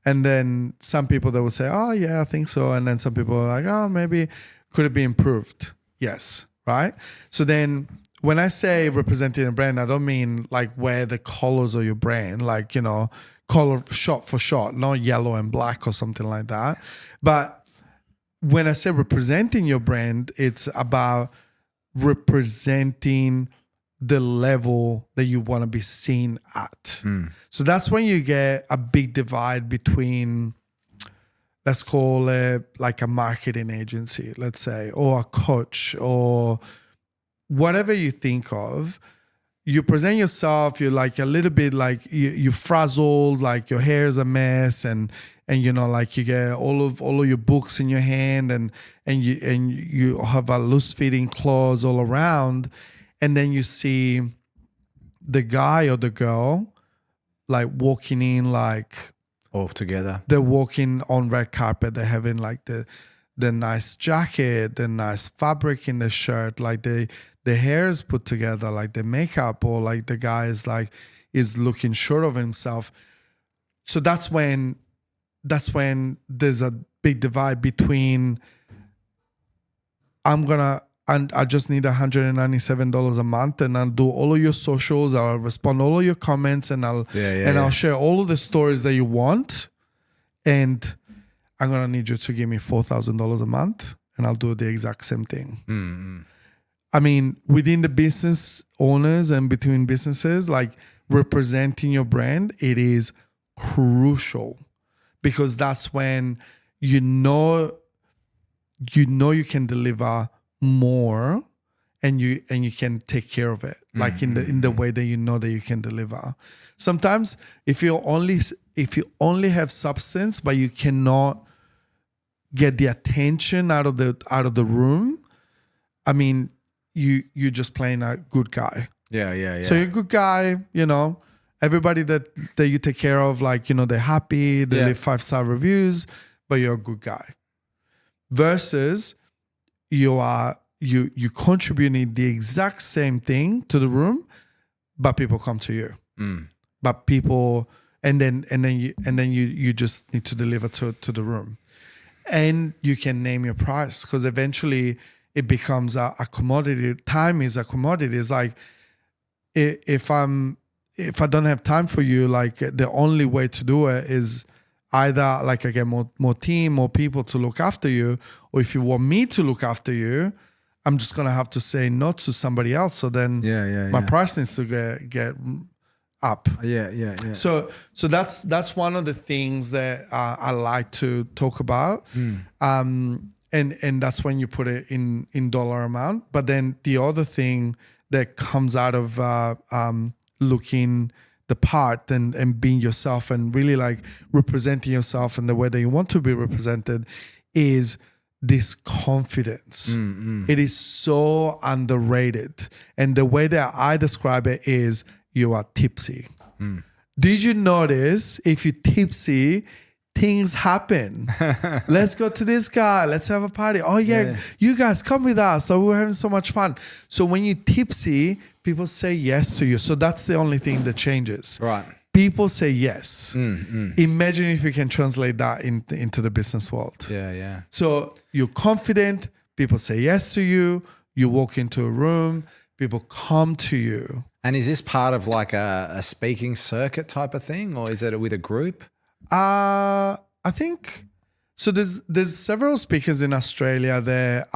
And then some people that will say, oh yeah, I think so. And then some people are like, oh, maybe could it be improved? Yes. Right. So then when I say representing a brand, I don't mean like wear the colors of your brand, like, you know, color shot for shot, not yellow and black or something like that. But when I say representing your brand, it's about representing the level that you want to be seen at. So that's when you get a big divide between, let's call it like a marketing agency, let's say, or a coach, or whatever you think of. You present yourself, you're like a little bit like you frazzled, like your hair is a mess, and you know, like you get all of your books in your hand, and you have a loose fitting clothes all around, and then you see the guy or the girl like walking in, like All together. they're walking on red carpet, they're having like the nice jacket, the nice fabric in the shirt, like the hair is put together, like the makeup, or like the guy is looking sure of himself. So that's when there's a big divide between I just need $197 a month, and I'll do all of your socials, I'll respond all of your comments, and I'll share all of the stories that you want, and I'm gonna need you to give me $4,000 a month, and I'll do the exact same thing. Mm-hmm. I mean, within the business owners and between businesses, like representing your brand, it is crucial, because that's when you know you can deliver more, and you can take care of it, like in the way that you know that you can deliver. Sometimes if you only have substance, but you cannot get the attention out of the room, I mean, you're just playing a good guy. Yeah. So you're a good guy, you know. Everybody that you take care of, like, you know, they're happy, they leave 5-star reviews, but you're a good guy. Versus you contributing the exact same thing to the room, but people come to you. But people and then you just need to deliver to the room. And you can name your price, because eventually it becomes a commodity. Time is a commodity. It's like, if I don't have time for you, like the only way to do it is either like I get more team, more people to look after you, or if you want me to look after you, I'm just gonna have to say no to somebody else. So then my price needs to get up. Yeah. So that's one of the things that I like to talk about. And that's when you put it in dollar amount. But then the other thing that comes out of looking the part and being yourself and really like representing yourself in the way that you want to be represented is this confidence. It is so underrated. And the way that I describe it is you are tipsy. Did you notice if you're tipsy, things happen? Let's go to this guy. Let's have a party. Oh yeah, you guys come with us. So we're having so much fun. So when you're tipsy, people say yes to you. So that's the only thing that changes. Right. People say yes. Imagine if you can translate that into the business world. Yeah. So you're confident. People say yes to you. You walk into a room. People come to you. And is this part of like a speaking circuit type of thing, or is it with a group? I think so. There's several speakers in Australia that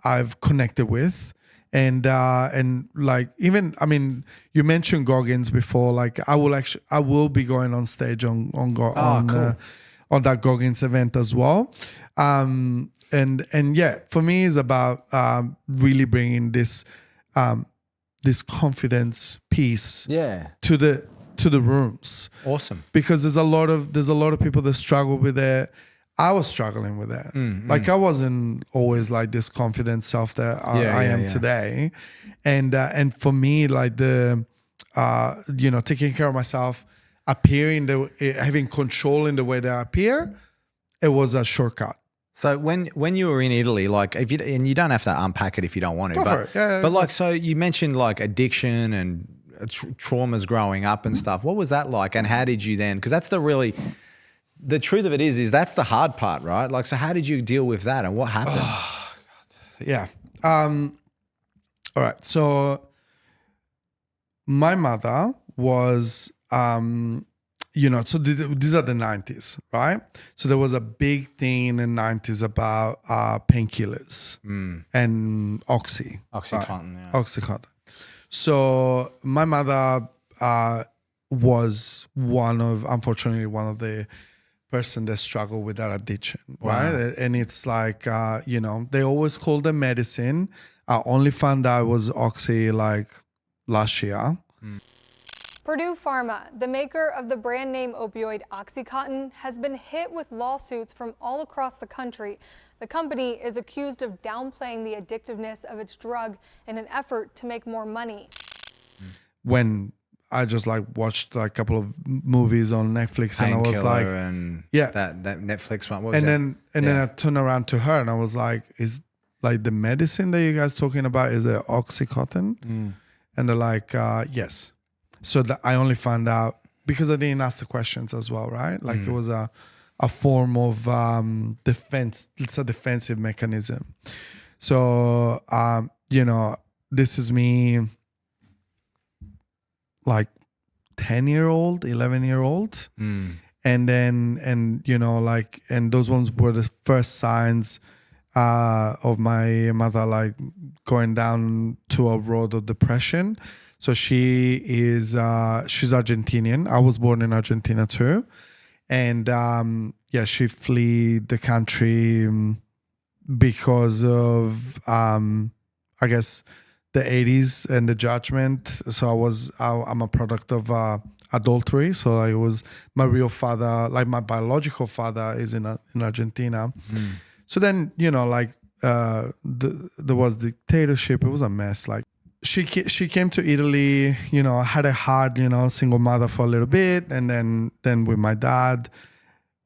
I've connected with, and like even, I mean, you mentioned Goggins before. Like I will be going on stage on that Goggins event as well. And yeah, for me it's about really bringing this confidence piece to the rooms. Awesome. Because there's a lot of people that struggle with it. I was struggling with it. Like I wasn't always like this confident self that I am today. And for me, like the taking care of myself, having control in the way that I appear, it was a shortcut. So when you were in Italy, like and you don't have to unpack it if you don't want to, Go for it. Yeah, but like, so you mentioned like addiction and traumas growing up and stuff. What was that like? And how did you then, because that's the truth of it is that's the hard part, right? Like, so how did you deal with that and what happened? Yeah. All right. So my mother was so these are the 90s, right? So there was a big thing in the 90s about painkillers and Oxycontin, right? yeah. Oxycontin. So my mother was unfortunately one of the person that struggle with that addiction, right? And it's like, they always call them medicine. I only found out it was Oxy like last year. Purdue Pharma, the maker of the brand name opioid OxyContin, has been hit with lawsuits from all across the country. The company is accused of downplaying the addictiveness of its drug in an effort to make more money. When I just like watched a couple of movies on Netflix and I was like, and yeah, that Netflix one. What was then I turned around to her and I was like, is like the medicine that you guys talking about, is it Oxycontin? And they're like, yes. So I only found out because I didn't ask the questions as well, right? Like it was a form of defense. It's a defensive mechanism. So, this is me like 10-year-old, 11-year-old. And those ones were the first signs of my mother like going down to a road of depression. So she's Argentinian. I was born in Argentina too. And she fled the country because of, I guess, the 80s and the judgment. So I'm a product of adultery. So I was my real father, like my biological father is in Argentina. So then, there was dictatorship. It was a mess. Like she came to Italy, had a hard, single mother for a little bit. And then with my dad,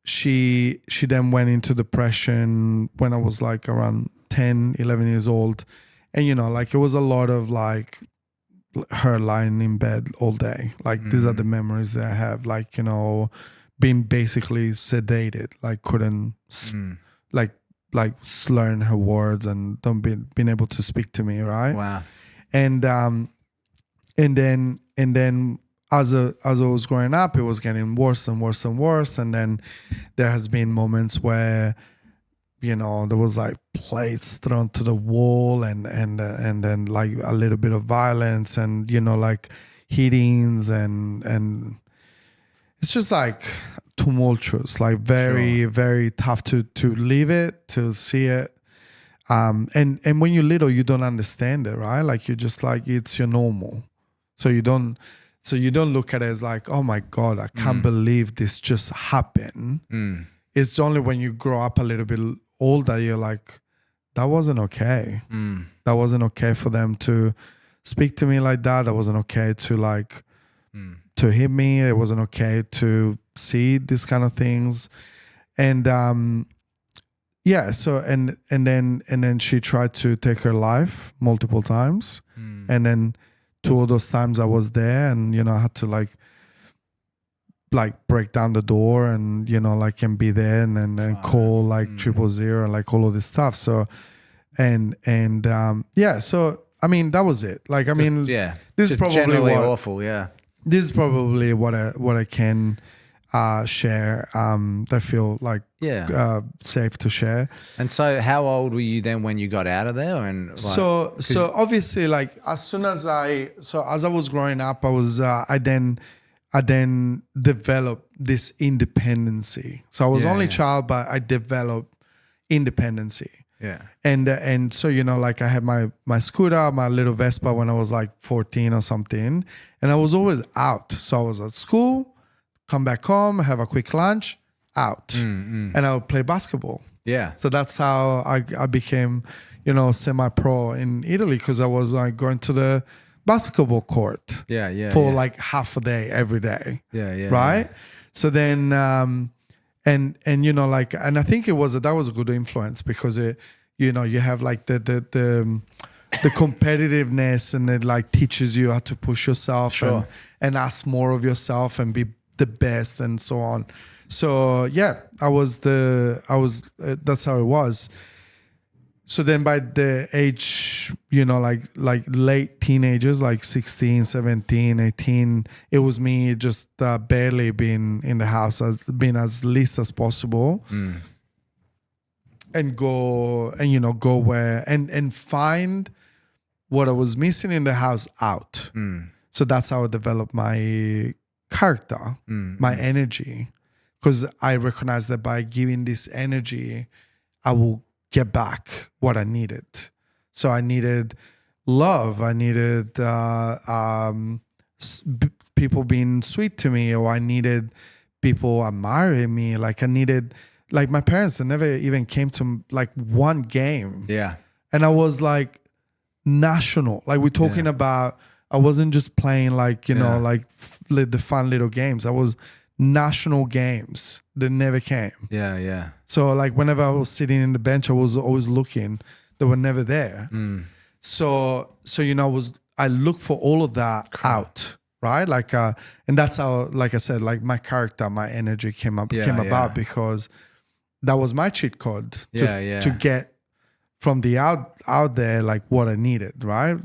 she then went into depression when I was like around 10, 11 years old. And, it was a lot of like her lying in bed all day. Like these are the memories that I have, like, being basically sedated, like couldn't like slurring her words and being able to speak to me, right? Wow. And then as I was growing up, it was getting worse and worse and worse. And then there has been moments where, there was like plates thrown to the wall and then like a little bit of violence and, like hitings and it's just like tumultuous, like very, very tough to live it, to see it. And when you're little, you don't understand it, right? Like you're just like, it's your normal. So you don't look at it as like, oh my God, I can't believe this just happened. It's only when you grow up a little bit older, you're like, that wasn't okay. That wasn't okay for them to speak to me like that. That wasn't okay to like, to hit me. It wasn't okay to see these kind of things. And, so, and then she tried to take her life multiple times. And then 2 of those times I was there and, I had to like break down the door and, and be there and call like 000 and like all of this stuff. So, so, I mean, that was it. Like, this is probably generally awful. Yeah. This is probably what I can share. That feel like safe to share. And so, how old were you then when you got out of there? And like, so obviously, like as I was growing up, I was I then developed this independency. So I was only child, but I developed independency. Yeah. And so, like I had my scooter, my little Vespa when I was like 14 or something. And I was always out. So I was at school, come back home, have a quick lunch, out. And I would play basketball. Yeah. So that's how I became, semi-pro in Italy, because I was like going to the basketball court for like half a day every day. Right? Yeah. So then and I think that was a good influence because you have like the competitiveness and it like teaches you how to push yourself and ask more of yourself and be the best and so on. So that's how it was. So then by the age you know, like late teenagers, like 16, 17, 18. It was me just barely being in the house, being as least as possible. And go where and find what I was missing in the house out. So that's how I developed my character, my energy, because I recognized that by giving this energy, I will get back what I needed. So I needed love. I needed people being sweet to me, or I needed people admiring me. Like I needed. Like my parents, they never even came to like one game. Yeah. And I was like national. Like we're talking about, I wasn't just playing like, you know, like the fun little games. I was national games that never came. Yeah, yeah. So like whenever I was sitting in the bench, I was always looking. They were never there. So you know, I looked for all of that out. Right. Like, and that's how, like I said, like my character, my energy came about because that was my cheat code to get from the out there, like what I needed, right?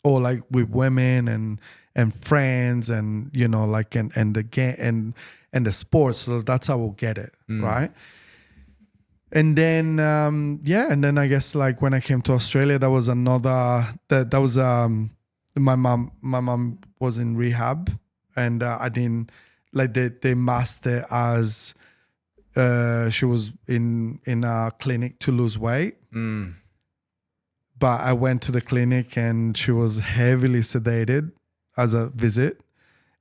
Or like with women and friends and, you know, like, and the game and the sports. So that's how we'll get it. Right. And then, and then I guess like when I came to Australia, that was my mom was in rehab and I didn't like they masked it as, she was in a clinic to lose weight. But I went to the clinic and she was heavily sedated as a visit.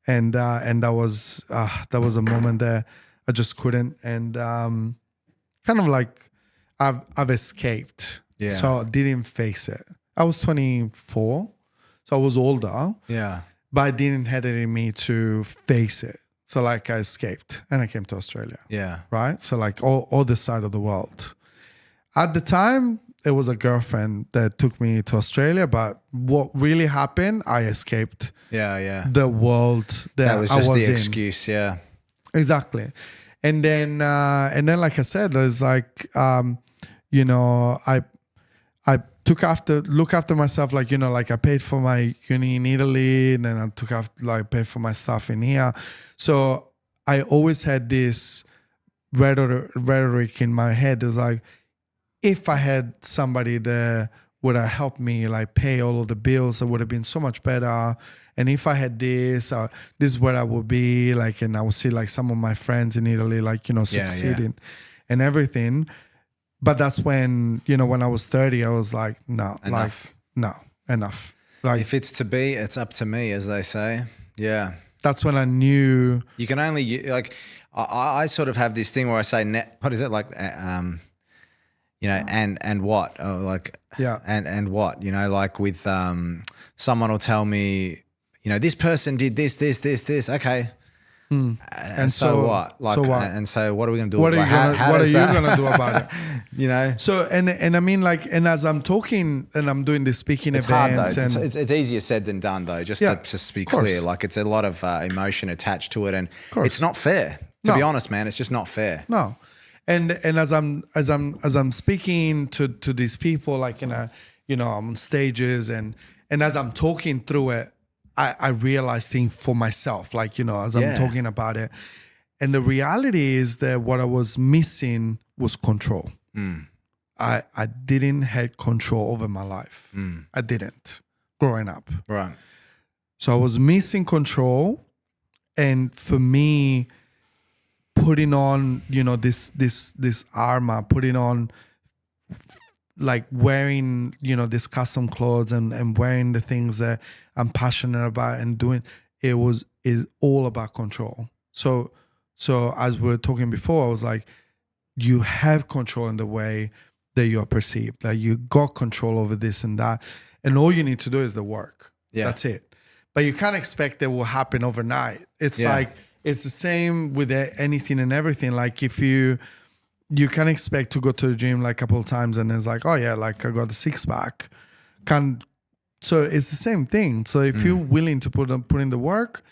And that was a moment that I just couldn't. And kind of like I've escaped. Yeah. So I didn't face it. I was 24, so I was older. Yeah. But I didn't have it in me to face it. So like I escaped and I came to Australia. Yeah. Right? So like all this side of the world. At the time, it was a girlfriend that took me to Australia, but what really happened, I escaped the world that was I just was the in. excuse, yeah. Exactly. And then like I said, there's like, you know, I look after myself, like, you know, like I paid for my uni in Italy, and then I paid for my stuff in here. So I always had this rhetoric in my head. It was like, if I had somebody there would have helped me like pay all of the bills, it would have been so much better. And if I had this, this is where I would be, like, and I would see like some of my friends in Italy, like, you know, succeeding and everything. But that's when, you know, when I was 30, I was like, no, Enough. like, no, enough. Like, If it's to be, it's up to me, as they say. Yeah. that's when I knew. You can only, like, I sort of have this thing where I say, what is it? Like, you know, and what? Or like, Yeah. And what? You know, like with someone will tell me, you know, this person did this. Okay. And so what? Like, so what? And so what are we going to do? What are you about gonna, what are you gonna do about it? You know, So and I mean, like, and as I'm talking and I'm doing the speaking it's hard though. events, and It's easier said than done though. Just Yeah, to just be of course. clear, like it's a lot of emotion attached to it, and course. it's not fair. To No. be honest, man, it's just not fair. no, and as I'm speaking to these people, like in a, you know, I'm on stages and as I'm talking through it, I realize things for myself, like, you know, as I'm Yeah. talking about it. And the reality is that what I was missing was control. I didn't have control over my life. I didn't growing up. Right. So I was missing control. And for me, putting on, you know, this armor, putting on, like wearing, you know, this custom clothes and wearing the things that I'm passionate about and doing, is all about control. So as we were talking before, I was like, you have control in the way that you are perceived. Like you got control over this and that. And all you need to do is the work. Yeah. That's it. But you can't expect that will happen overnight. It's Yeah. like, it's the same with anything and everything. Like if you can expect to go to the gym like a couple of times and it's like, oh yeah, like I got a six pack. So it's the same thing. So if you're willing to put in the work,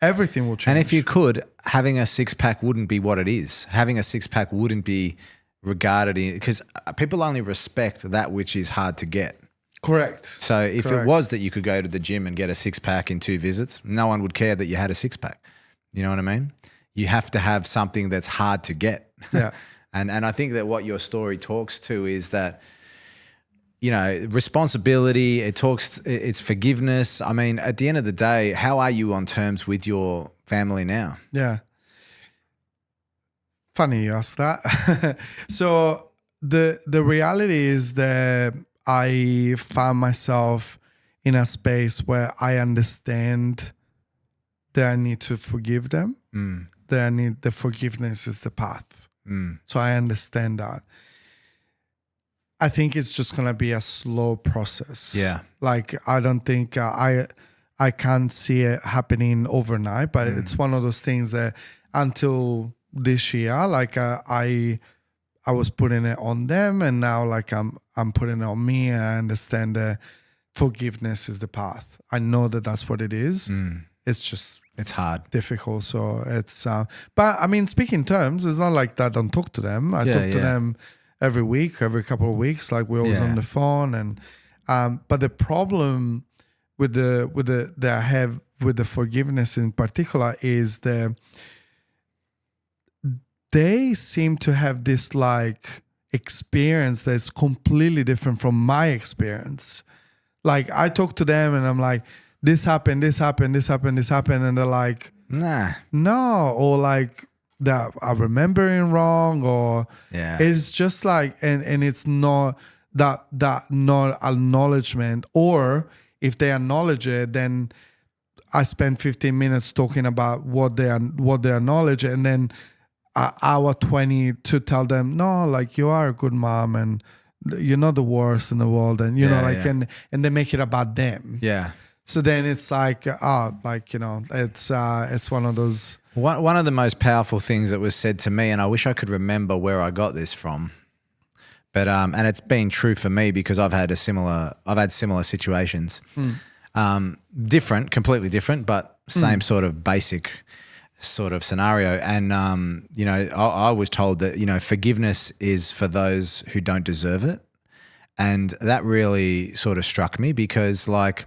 everything will change. And if you could, having a six pack wouldn't be what it is. Having a six pack wouldn't be regarded because people only respect that which is hard to get. Correct. So if it Correct. was that you could go to the gym and get a 6-pack in 2 visits, no one would care that you had a 6-pack. You know what I mean? You have to have something that's hard to get. Yeah. And I think that what your story talks to is that, you know, responsibility, it's forgiveness. I mean, at the end of the day, how are you on terms with your family now? Yeah. Funny you ask that. So the reality is that I found myself in a space where I understand that I need to forgive them. That the forgiveness is the path. So I understand that. I think it's just gonna be a slow process. Yeah. Like I don't think I can't see it happening overnight, but it's one of those things that until this year, like I was putting it on them, and now like I'm putting it on me, and I understand that forgiveness is the path. I know that that's what it is. It's just It's hard. difficult. So it's but I mean, speaking terms, it's not like that I don't talk to them. I talk to them every week, every couple of weeks, like we're always on the phone. And but the problem with the that I have with the forgiveness in particular is that they seem to have this like experience that's completely different from my experience. Like I talk to them and I'm like, this happened, and they're like, Nah. no, or like that I'm remembering wrong, or Yeah. it's just like, and it's not that not acknowledgement, or if they acknowledge it, then I spend 15 minutes talking about what they acknowledge, and then an hour 20 to tell them, no, like you are a good mom and you're not the worst in the world, and you know, like, and they make it about them. Yeah. So then it's like, like, you know, it's one of those. One of the most powerful things that was said to me, and I wish I could remember where I got this from, but and it's been true for me because I've had similar situations, different, completely different, but same sort of basic sort of scenario. And you know, I was told that, you know, forgiveness is for those who don't deserve it, and that really sort of struck me because, like,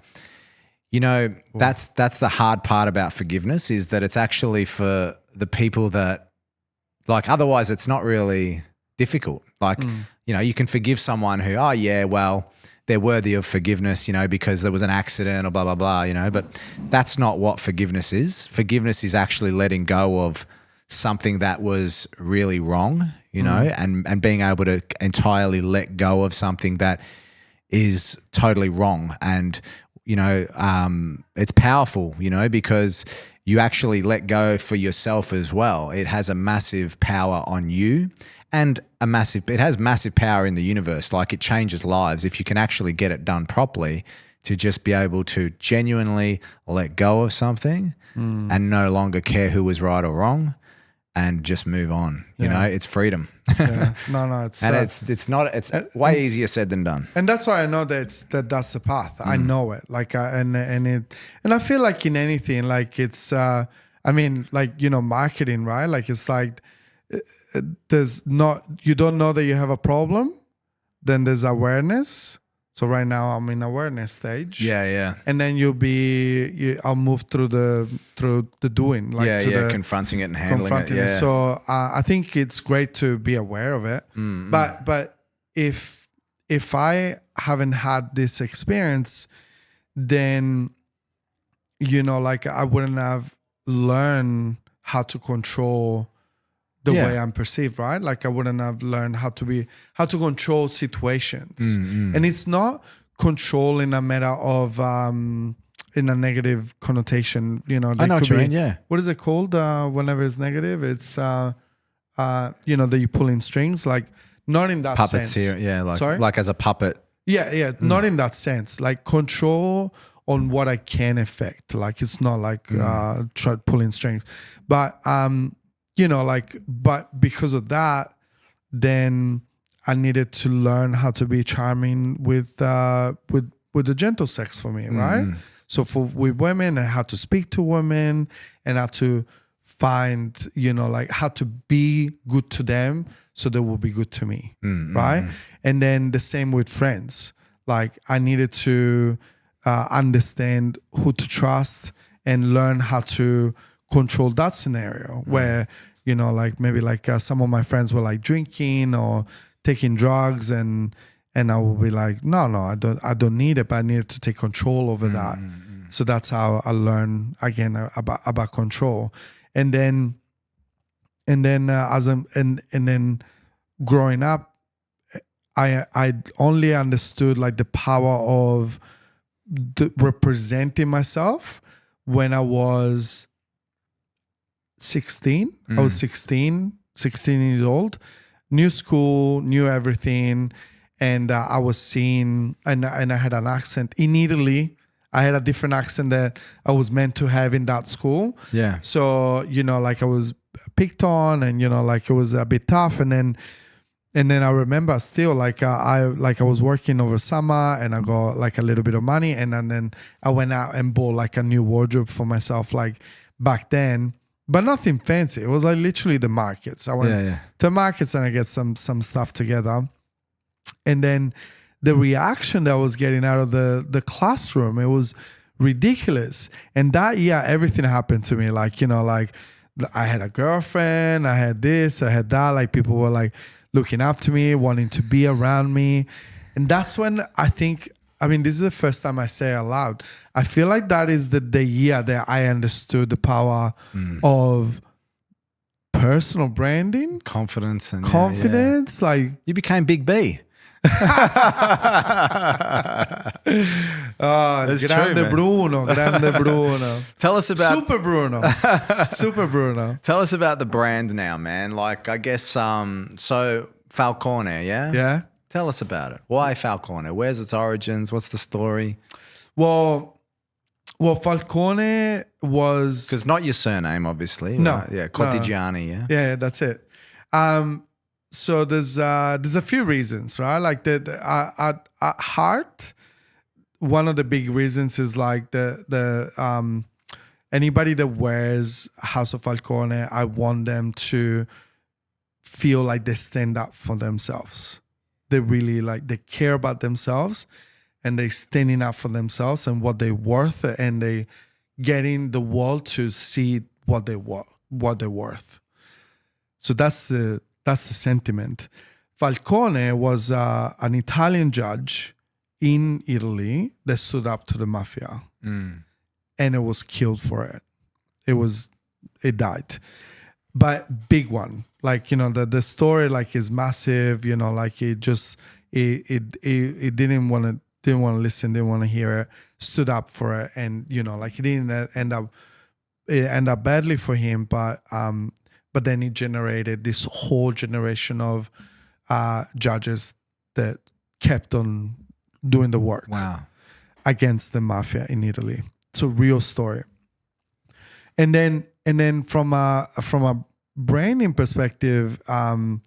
you know, that's the hard part about forgiveness, is that it's actually for the people that, like, otherwise it's not really difficult. Like, you know, you can forgive someone who, oh yeah, well, they're worthy of forgiveness, you know, because there was an accident or blah, blah, blah, you know, but that's not what forgiveness is. Forgiveness is actually letting go of something that was really wrong, you know, and being able to entirely let go of something that is totally wrong. And you know, it's powerful, you know, because you actually let go for yourself as well. It has a massive power on you, and it has massive power in the universe. Like, it changes lives if you can actually get it done properly, to just be able to genuinely let go of something and no longer care who was right or wrong, and just move on. You know, it's freedom. Yeah. No, it's And it's way easier said than done. and that's why I know that's the path. I know it. Like, and I feel like in anything, like it's, I mean, like, you know, marketing, right? Like, it's like, you don't know that you have a problem, then there's awareness. So right now I'm in awareness stage. Yeah. And then I'll move through the doing, like confronting it and handling it. Yeah. So I think it's great to be aware of it. But if I haven't had this experience, then, you know, like, I wouldn't have learned how to control the way I'm perceived, right? Like, I wouldn't have learned how to control situations. And it's not control in a matter of in a negative connotation, you know. I know what you mean, yeah. What is it called whenever it's negative? It's you know, that you pull in strings, like, not in that Puppets sense. here, yeah, like, Sorry? like as a puppet. Yeah, not in that sense. Like, control on what I can affect. Like, it's not like try pulling strings, but you know, like, but because of that, then I needed to learn how to be charming with the gentle sex for me, right? So with women, I had to speak to women and had to find, you know, like, how to be good to them so they will be good to me, right? And then the same with friends. Like I needed to understand who to trust and learn how to control that scenario where, you know, like maybe like some of my friends were like drinking or taking drugs, and I would be like, no, I don't need it, but I needed to take control over that. So that's how I learned again about control. And then growing up, I only understood like the power of representing myself when I was 16. I was 16 years old, new school, new everything. And I was seeing, and I had an accent in Italy. I had a different accent that I was meant to have in that school. Yeah. So, you know, like I was picked on, and, you know, like it was a bit tough. And then I remember still like I was working over summer, and I got like a little bit of money, and then I went out and bought like a new wardrobe for myself, like back then, but nothing fancy. It was like literally the markets. I went to the markets and I get some stuff together. And then the reaction that I was getting out of the classroom, it was ridiculous. And that year, everything happened to me. Like, you know, like I had a girlfriend, I had this, I had that. Like people were like looking up to me, wanting to be around me. And that's when I think, I mean, this is the first time I say it out loud. I feel like that is the year that I understood the power of personal branding. Confidence. Like you became Big B. Grande true, Bruno. Tell us about Super Bruno. Tell us about the brand now, man. Like, I guess so Falcone, yeah? Yeah. Tell us about it. Why Falcone? Where's its origins? What's the story? Well, Falcone was, Because not your surname, obviously. No. Right? Yeah, Cortigiani, yeah? yeah, that's it. So there's a few reasons, right? Like at heart, one of the big reasons is like the anybody that wears House of Falcone, I want them to feel like they stand up for themselves. They really they care about themselves, and they standing up for themselves and what they're worth, and they getting the world to see what they're worth. So that's the sentiment. Falcone was an Italian judge in Italy that stood up to the mafia, and it was killed for it. It died, but big one. Like, you know, the story like is massive. You know, like it didn't want to listen, didn't want to hear it. Stood up for it, and you know, like it didn't end up badly for him, but then it generated this whole generation of judges that kept on doing the work. Wow. Against the mafia in Italy. It's a real story. And then from a branding perspective, I mean,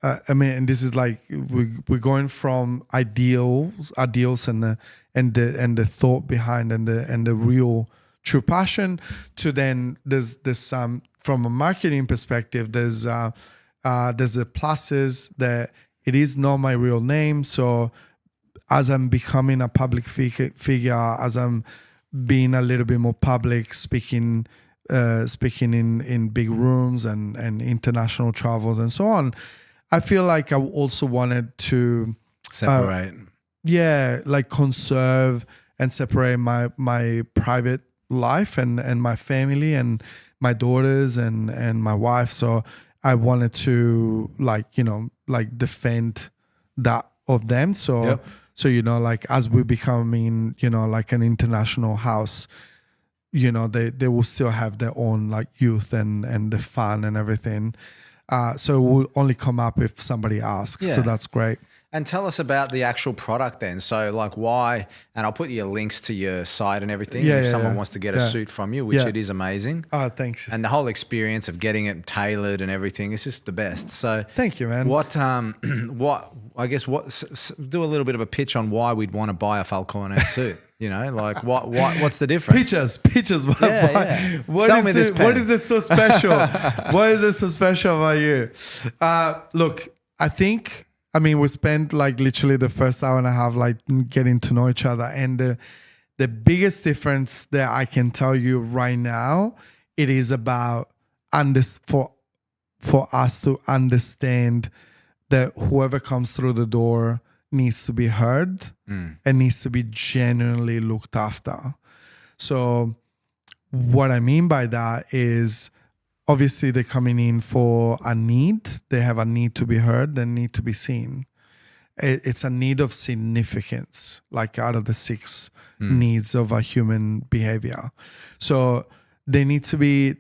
and this is like we're going from ideals and the thought behind and the real true passion to then there's from a marketing perspective, there's the pluses that it is not my real name. So as I'm becoming a public figure, as I'm being a little bit more public, speaking in big rooms and international travels and so on, I feel like I also wanted to separate. Like conserve and separate my private life and my family and my daughters and my wife. So I wanted to defend that of them. So so you know, like as we're becoming, you know, like an international house, you know, they will still have their own like youth and the fun and everything. So it will only come up if somebody asks. Yeah. So that's great. And tell us about the actual product then. So like why, and I'll put your links to your site and everything if someone wants to get a suit from you, which it is amazing. Oh, thanks. And the whole experience of getting it tailored and everything is just the best. So thank you, man. do a little bit of a pitch on why we'd want to buy a Falcone suit. You know, like what's the difference? Pictures. What is it so special? What is it so special about you? Look, I think I mean, we spent like literally the first hour and a half like getting to know each other. And the biggest difference that I can tell you right now, it is about for us to understand that whoever comes through the door needs to be heard and needs to be genuinely looked after. So what I mean by that is obviously they're coming in for a need. They have a need to be heard, they need to be seen. It's a need of significance, like out of the 6 needs of a human behavior. So they need to be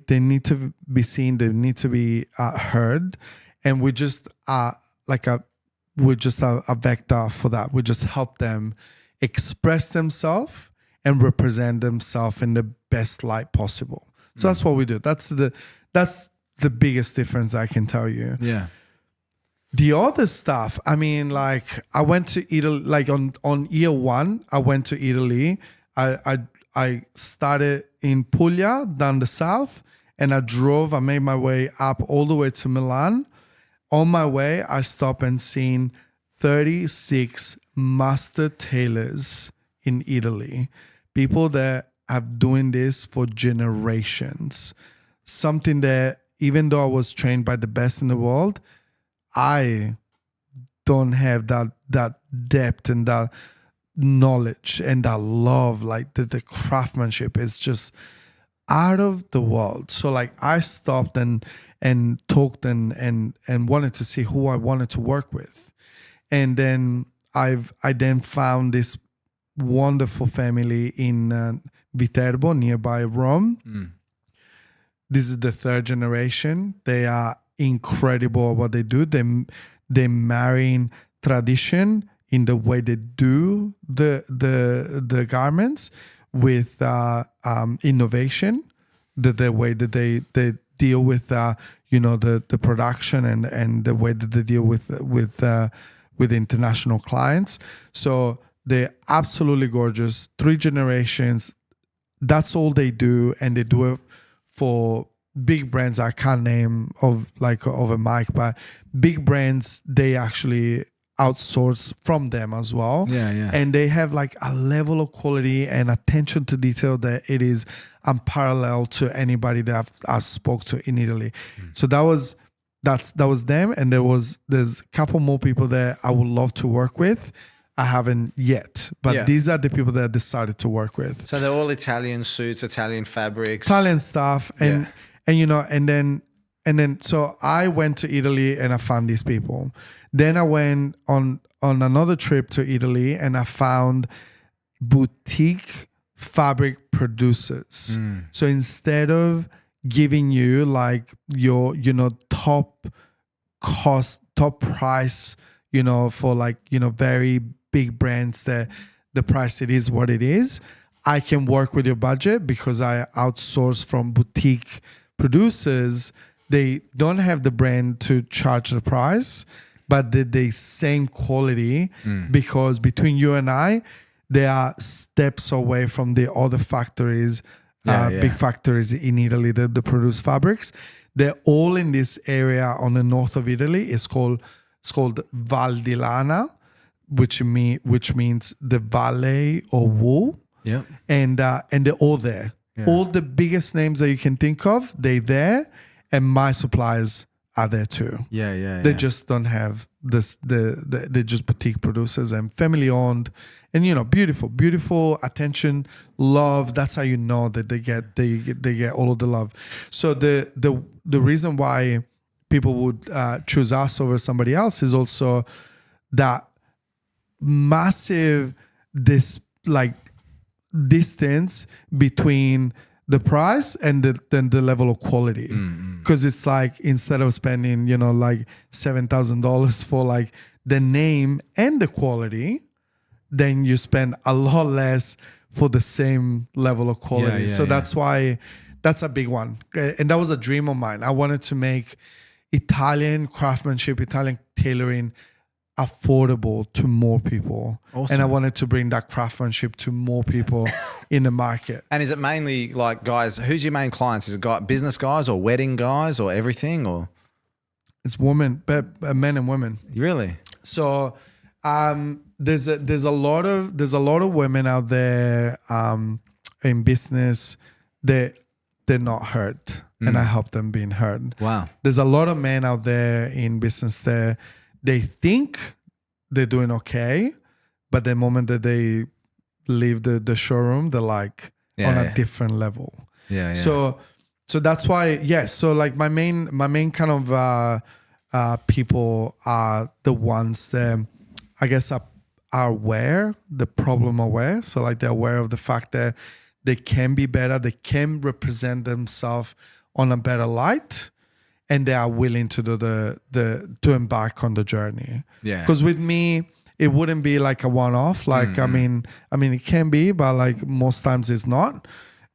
seen, they need to be heard, and we're just a vector for that. We just help them express themselves and represent themselves in the best light possible. So that's what we do. That's the biggest difference I can tell you. Yeah. The other stuff, I mean, like I went to Italy, like on year 1, I went to Italy. I started in Puglia, down the south, and I made my way up all the way to Milan. On my way, I stopped and seen 36 master tailors in Italy. People that have doing this for generations. Something that even though I was trained by the best in the world, I don't have that depth and that knowledge and that love. Like the craftsmanship is just out of the world. So like I stopped and talked and wanted to see who I wanted to work with. And then I then found this wonderful family in Viterbo, nearby Rome. This is the 3rd generation. They are incredible at what they do. They marrying tradition in the way they do the garments with innovation, the way that they deal with the production and the way that they deal with international clients. So they're absolutely gorgeous. 3 generations. That's all they do, and they do it for big brands I can't name over mic, but big brands, they actually outsource from them as well. Yeah. And they have like a level of quality and attention to detail that it is unparalleled to anybody that I've spoke to in Italy. So that was them, and there's a couple more people that I would love to work with. I haven't yet, but these are the people that I decided to work with. So they're all Italian suits, Italian fabrics, Italian stuff, and then so I went to Italy and I found these people. Then I went on another trip to Italy and I found boutique fabric producers. So instead of giving you like your top price, for like very big brands that the price it is what it is, I can work with your budget because I outsource from boutique producers. They don't have the brand to charge the price, but the same quality, because between you and I, they are steps away from the other factories, big factories in Italy that produce fabrics. They're all in this area on the north of Italy. It's called Val di Lana, which means the valley of wool. Yeah. And they're all there. Yeah. All the biggest names that you can think of, they're there, and my suppliers are there too. They just don't have this. They're just boutique producers and family owned, and beautiful attention, love. That's how you know that they get all of the love. So the reason why people would choose us over somebody else is also that massive distance between the price and the level of quality. Because it's like instead of spending like $7,000 for like the name and the quality, then you spend a lot less for the same level of quality. That's why that's a big one, and that was a dream of mine. I wanted to make Italian craftsmanship, Italian tailoring affordable to more people. Awesome. And I wanted to bring that craftsmanship to more people in the market. And is it mainly like guys, who's your main clients? Is it business guys or wedding guys or everything, or? It's women, but men and women. Really? So there's a lot of women out there in business that they're not heard, and I help them being heard. Wow. There's a lot of men out there in business that they think they're doing okay, but the moment that they leave the showroom, they're like on a different level. Yeah. So that's why, yes. So like my main kind of people are the ones that I guess are aware, the problem aware. So like they're aware of the fact that they can be better, they can represent themselves on a better light, and they are willing to do to embark on the journey. Yeah. Because with me, it wouldn't be like a one-off. Like I mean, it can be, but like most times it's not.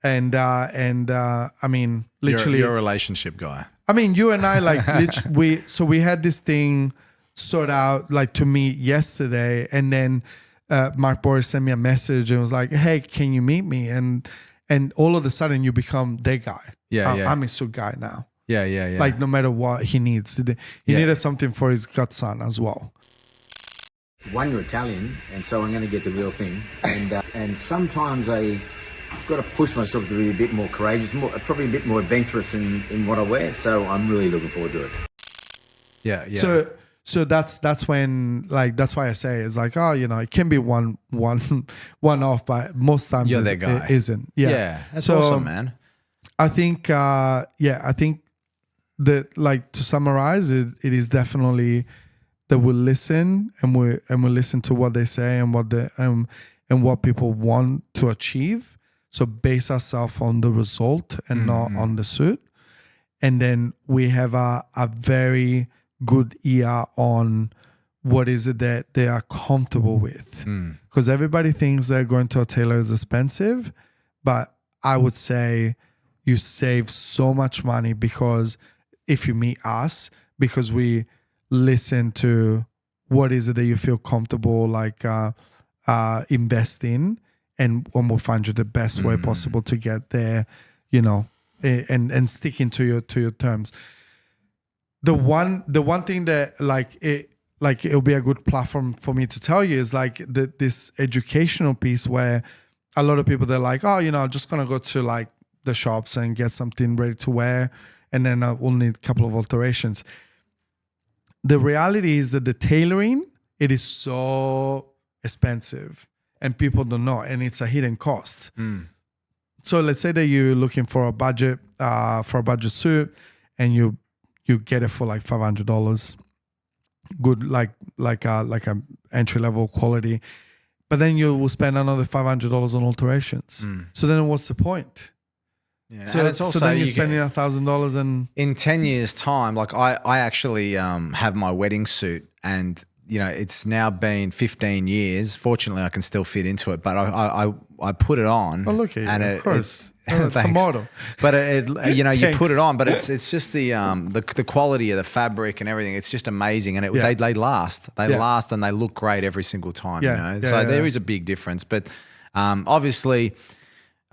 And I mean, literally, you're a relationship guy. I mean, you and I, like, we had this thing sort out, like, to meet yesterday, and then Mark Boris sent me a message and was like, "Hey, can you meet me?" And all of a sudden, you become the guy. I'm his suit guy now. Yeah. Like, no matter what he needs, he needed something for his godson as well. One, you're Italian, and so I'm going to get the real thing. And sometimes I've got to push myself to be a bit more courageous, probably a bit more adventurous in what I wear. So I'm really looking forward to it. Yeah. So that's when, like, that's why I say it's like, oh, you know, it can be one off, but most times You're that guy. it isn't. Yeah, that's awesome, man. I think I think that, like, to summarize it is definitely that we listen and we listen to what they say and what people want to achieve. So base ourselves on the result and not on the suit. And then we have a very good ear on what is it that they are comfortable with. Because everybody thinks that going to a tailor is expensive, but I would say you save so much money because if you meet us, because we listen to what is it that you feel comfortable, like, invest in, and we'll find you the best way possible to get there, you know, and sticking to your terms. The one thing that it'll be a good platform for me to tell you is like this educational piece where a lot of people, they're like, oh, you know, I'm just gonna go to like the shops and get something ready to wear, and then we'll need a couple of alterations. The reality is that the tailoring, it is so expensive and people don't know, and it's a hidden cost. So let's say that you're looking for a budget suit, and you get it for like $500, good, like a entry level quality, but then you will spend another $500 on alterations. So then what's the point? Yeah. So, and it's also, so then you're spending $1,000 and in 10 years time, like I actually have my wedding suit, and you know, it's now been 15 years. Fortunately, I can still fit into it, but I put it on. Oh, look at you, and of course. It's a thanks. model. But you know, you put it Thanks. on, but it's just the quality of the fabric and everything. It's just amazing, and they last. They last, and they look great every single time. Yeah. You know, Yeah, so yeah. there is a big difference. But obviously,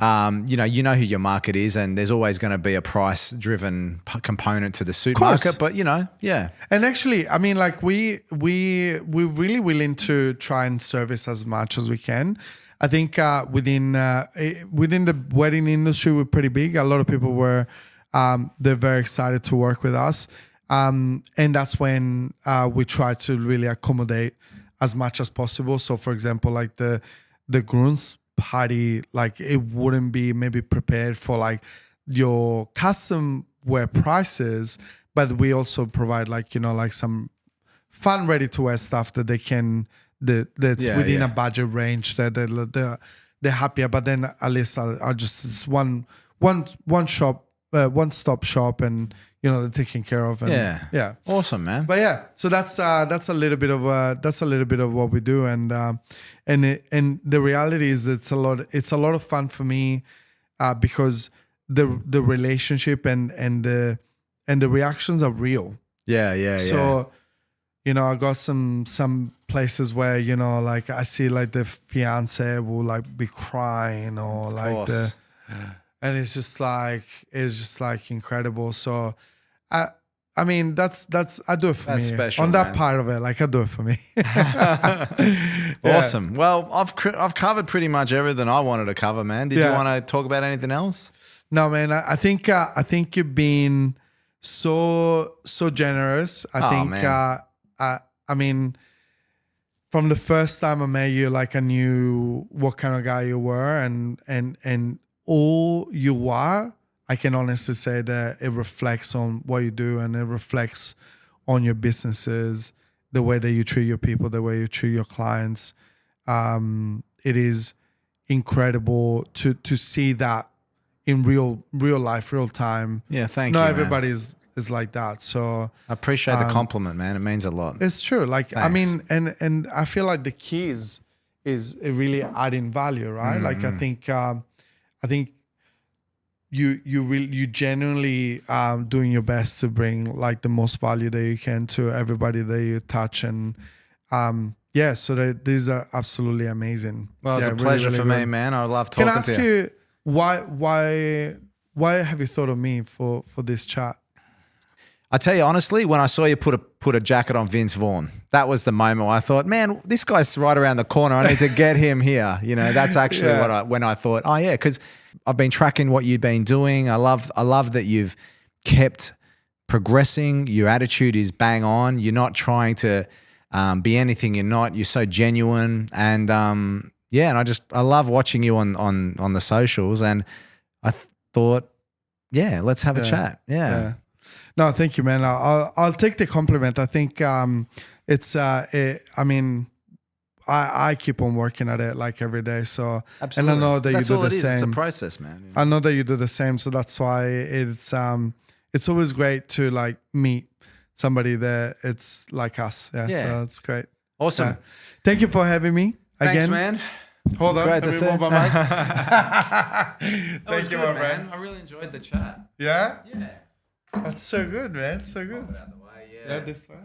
you know who your market is, and there's always going to be a price-driven component to the suit market. But you know, yeah. And actually, I mean, like we're really willing to try and service as much as we can. I think within the wedding industry, we're pretty big. A lot of people they're very excited to work with us, and that's when we try to really accommodate as much as possible. So, for example, like the groom's party, like it wouldn't be maybe prepared for like your custom wear prices, but we also provide like, you know, like some fun ready to wear stuff that they can that's within a budget range that they're happier. But then at least I'll just, it's one shop, one-stop shop, and you know, they're taken care of. And, yeah, Awesome, man. But yeah, so that's a little bit of what we do, and the reality is that it's a lot of fun for me because the relationship and the reactions are real. Yeah. So you know, I got some places where, you know, like I see like the fiance will like be crying or like and it's just like incredible. So I mean, that's I do it for That's me. special, On that man. part of it, like I do it for me. Awesome. Well, I've covered pretty much everything I wanted to cover, man. Did you Yeah. want to talk about anything else? No, man. I think you've been so generous. I Oh, think man. I mean, from the first time I met you, like I knew what kind of guy you were, and all you are. I can honestly say that it reflects on what you do, and it reflects on your businesses, the way that you treat your people, the way you treat your clients. It is incredible to see that in real life, real time. Yeah, thank you, Not man. everybody is like that. So I appreciate the compliment, man. It means a lot. it's true. Like I Thanks. mean, and I feel like the key is really adding value, right? Like I think you genuinely doing your best to bring like the most value that you can to everybody that you touch, and so these are absolutely amazing. Well, it's Yeah, a really, pleasure really for me, good. man. I love Can talking I ask to you. you why have you thought of me for this chat? I tell you honestly, when I saw you put a jacket on Vince Vaughn, that was the moment where I thought, man, this guy's right around the corner. I need to get him here. You know, that's actually Yeah. when I thought, oh yeah, because I've been tracking what you've been doing. I love that you've kept progressing. Your attitude is bang on. You're not trying to be anything you're not. You're so genuine, and and I love watching you on the socials. And I thought, yeah, let's have a chat. Yeah. No, thank you, man. I'll take the compliment. I think it's. I mean, I keep on working at it like every day. So Absolutely. and I know that That's you do all the it is. same. It's a process, man. I know that you do the same. So that's why it's always great to like meet somebody that it's like us. Yeah. Yeah. So it's great. Awesome. Yeah. Thank you for having me Thanks, again. man. Hold on. Great Let to me see. move my mic. Thank you, my friend. I really enjoyed the chat. Yeah. Yeah. That's so good, man. So good. Out the way, Yeah, this way.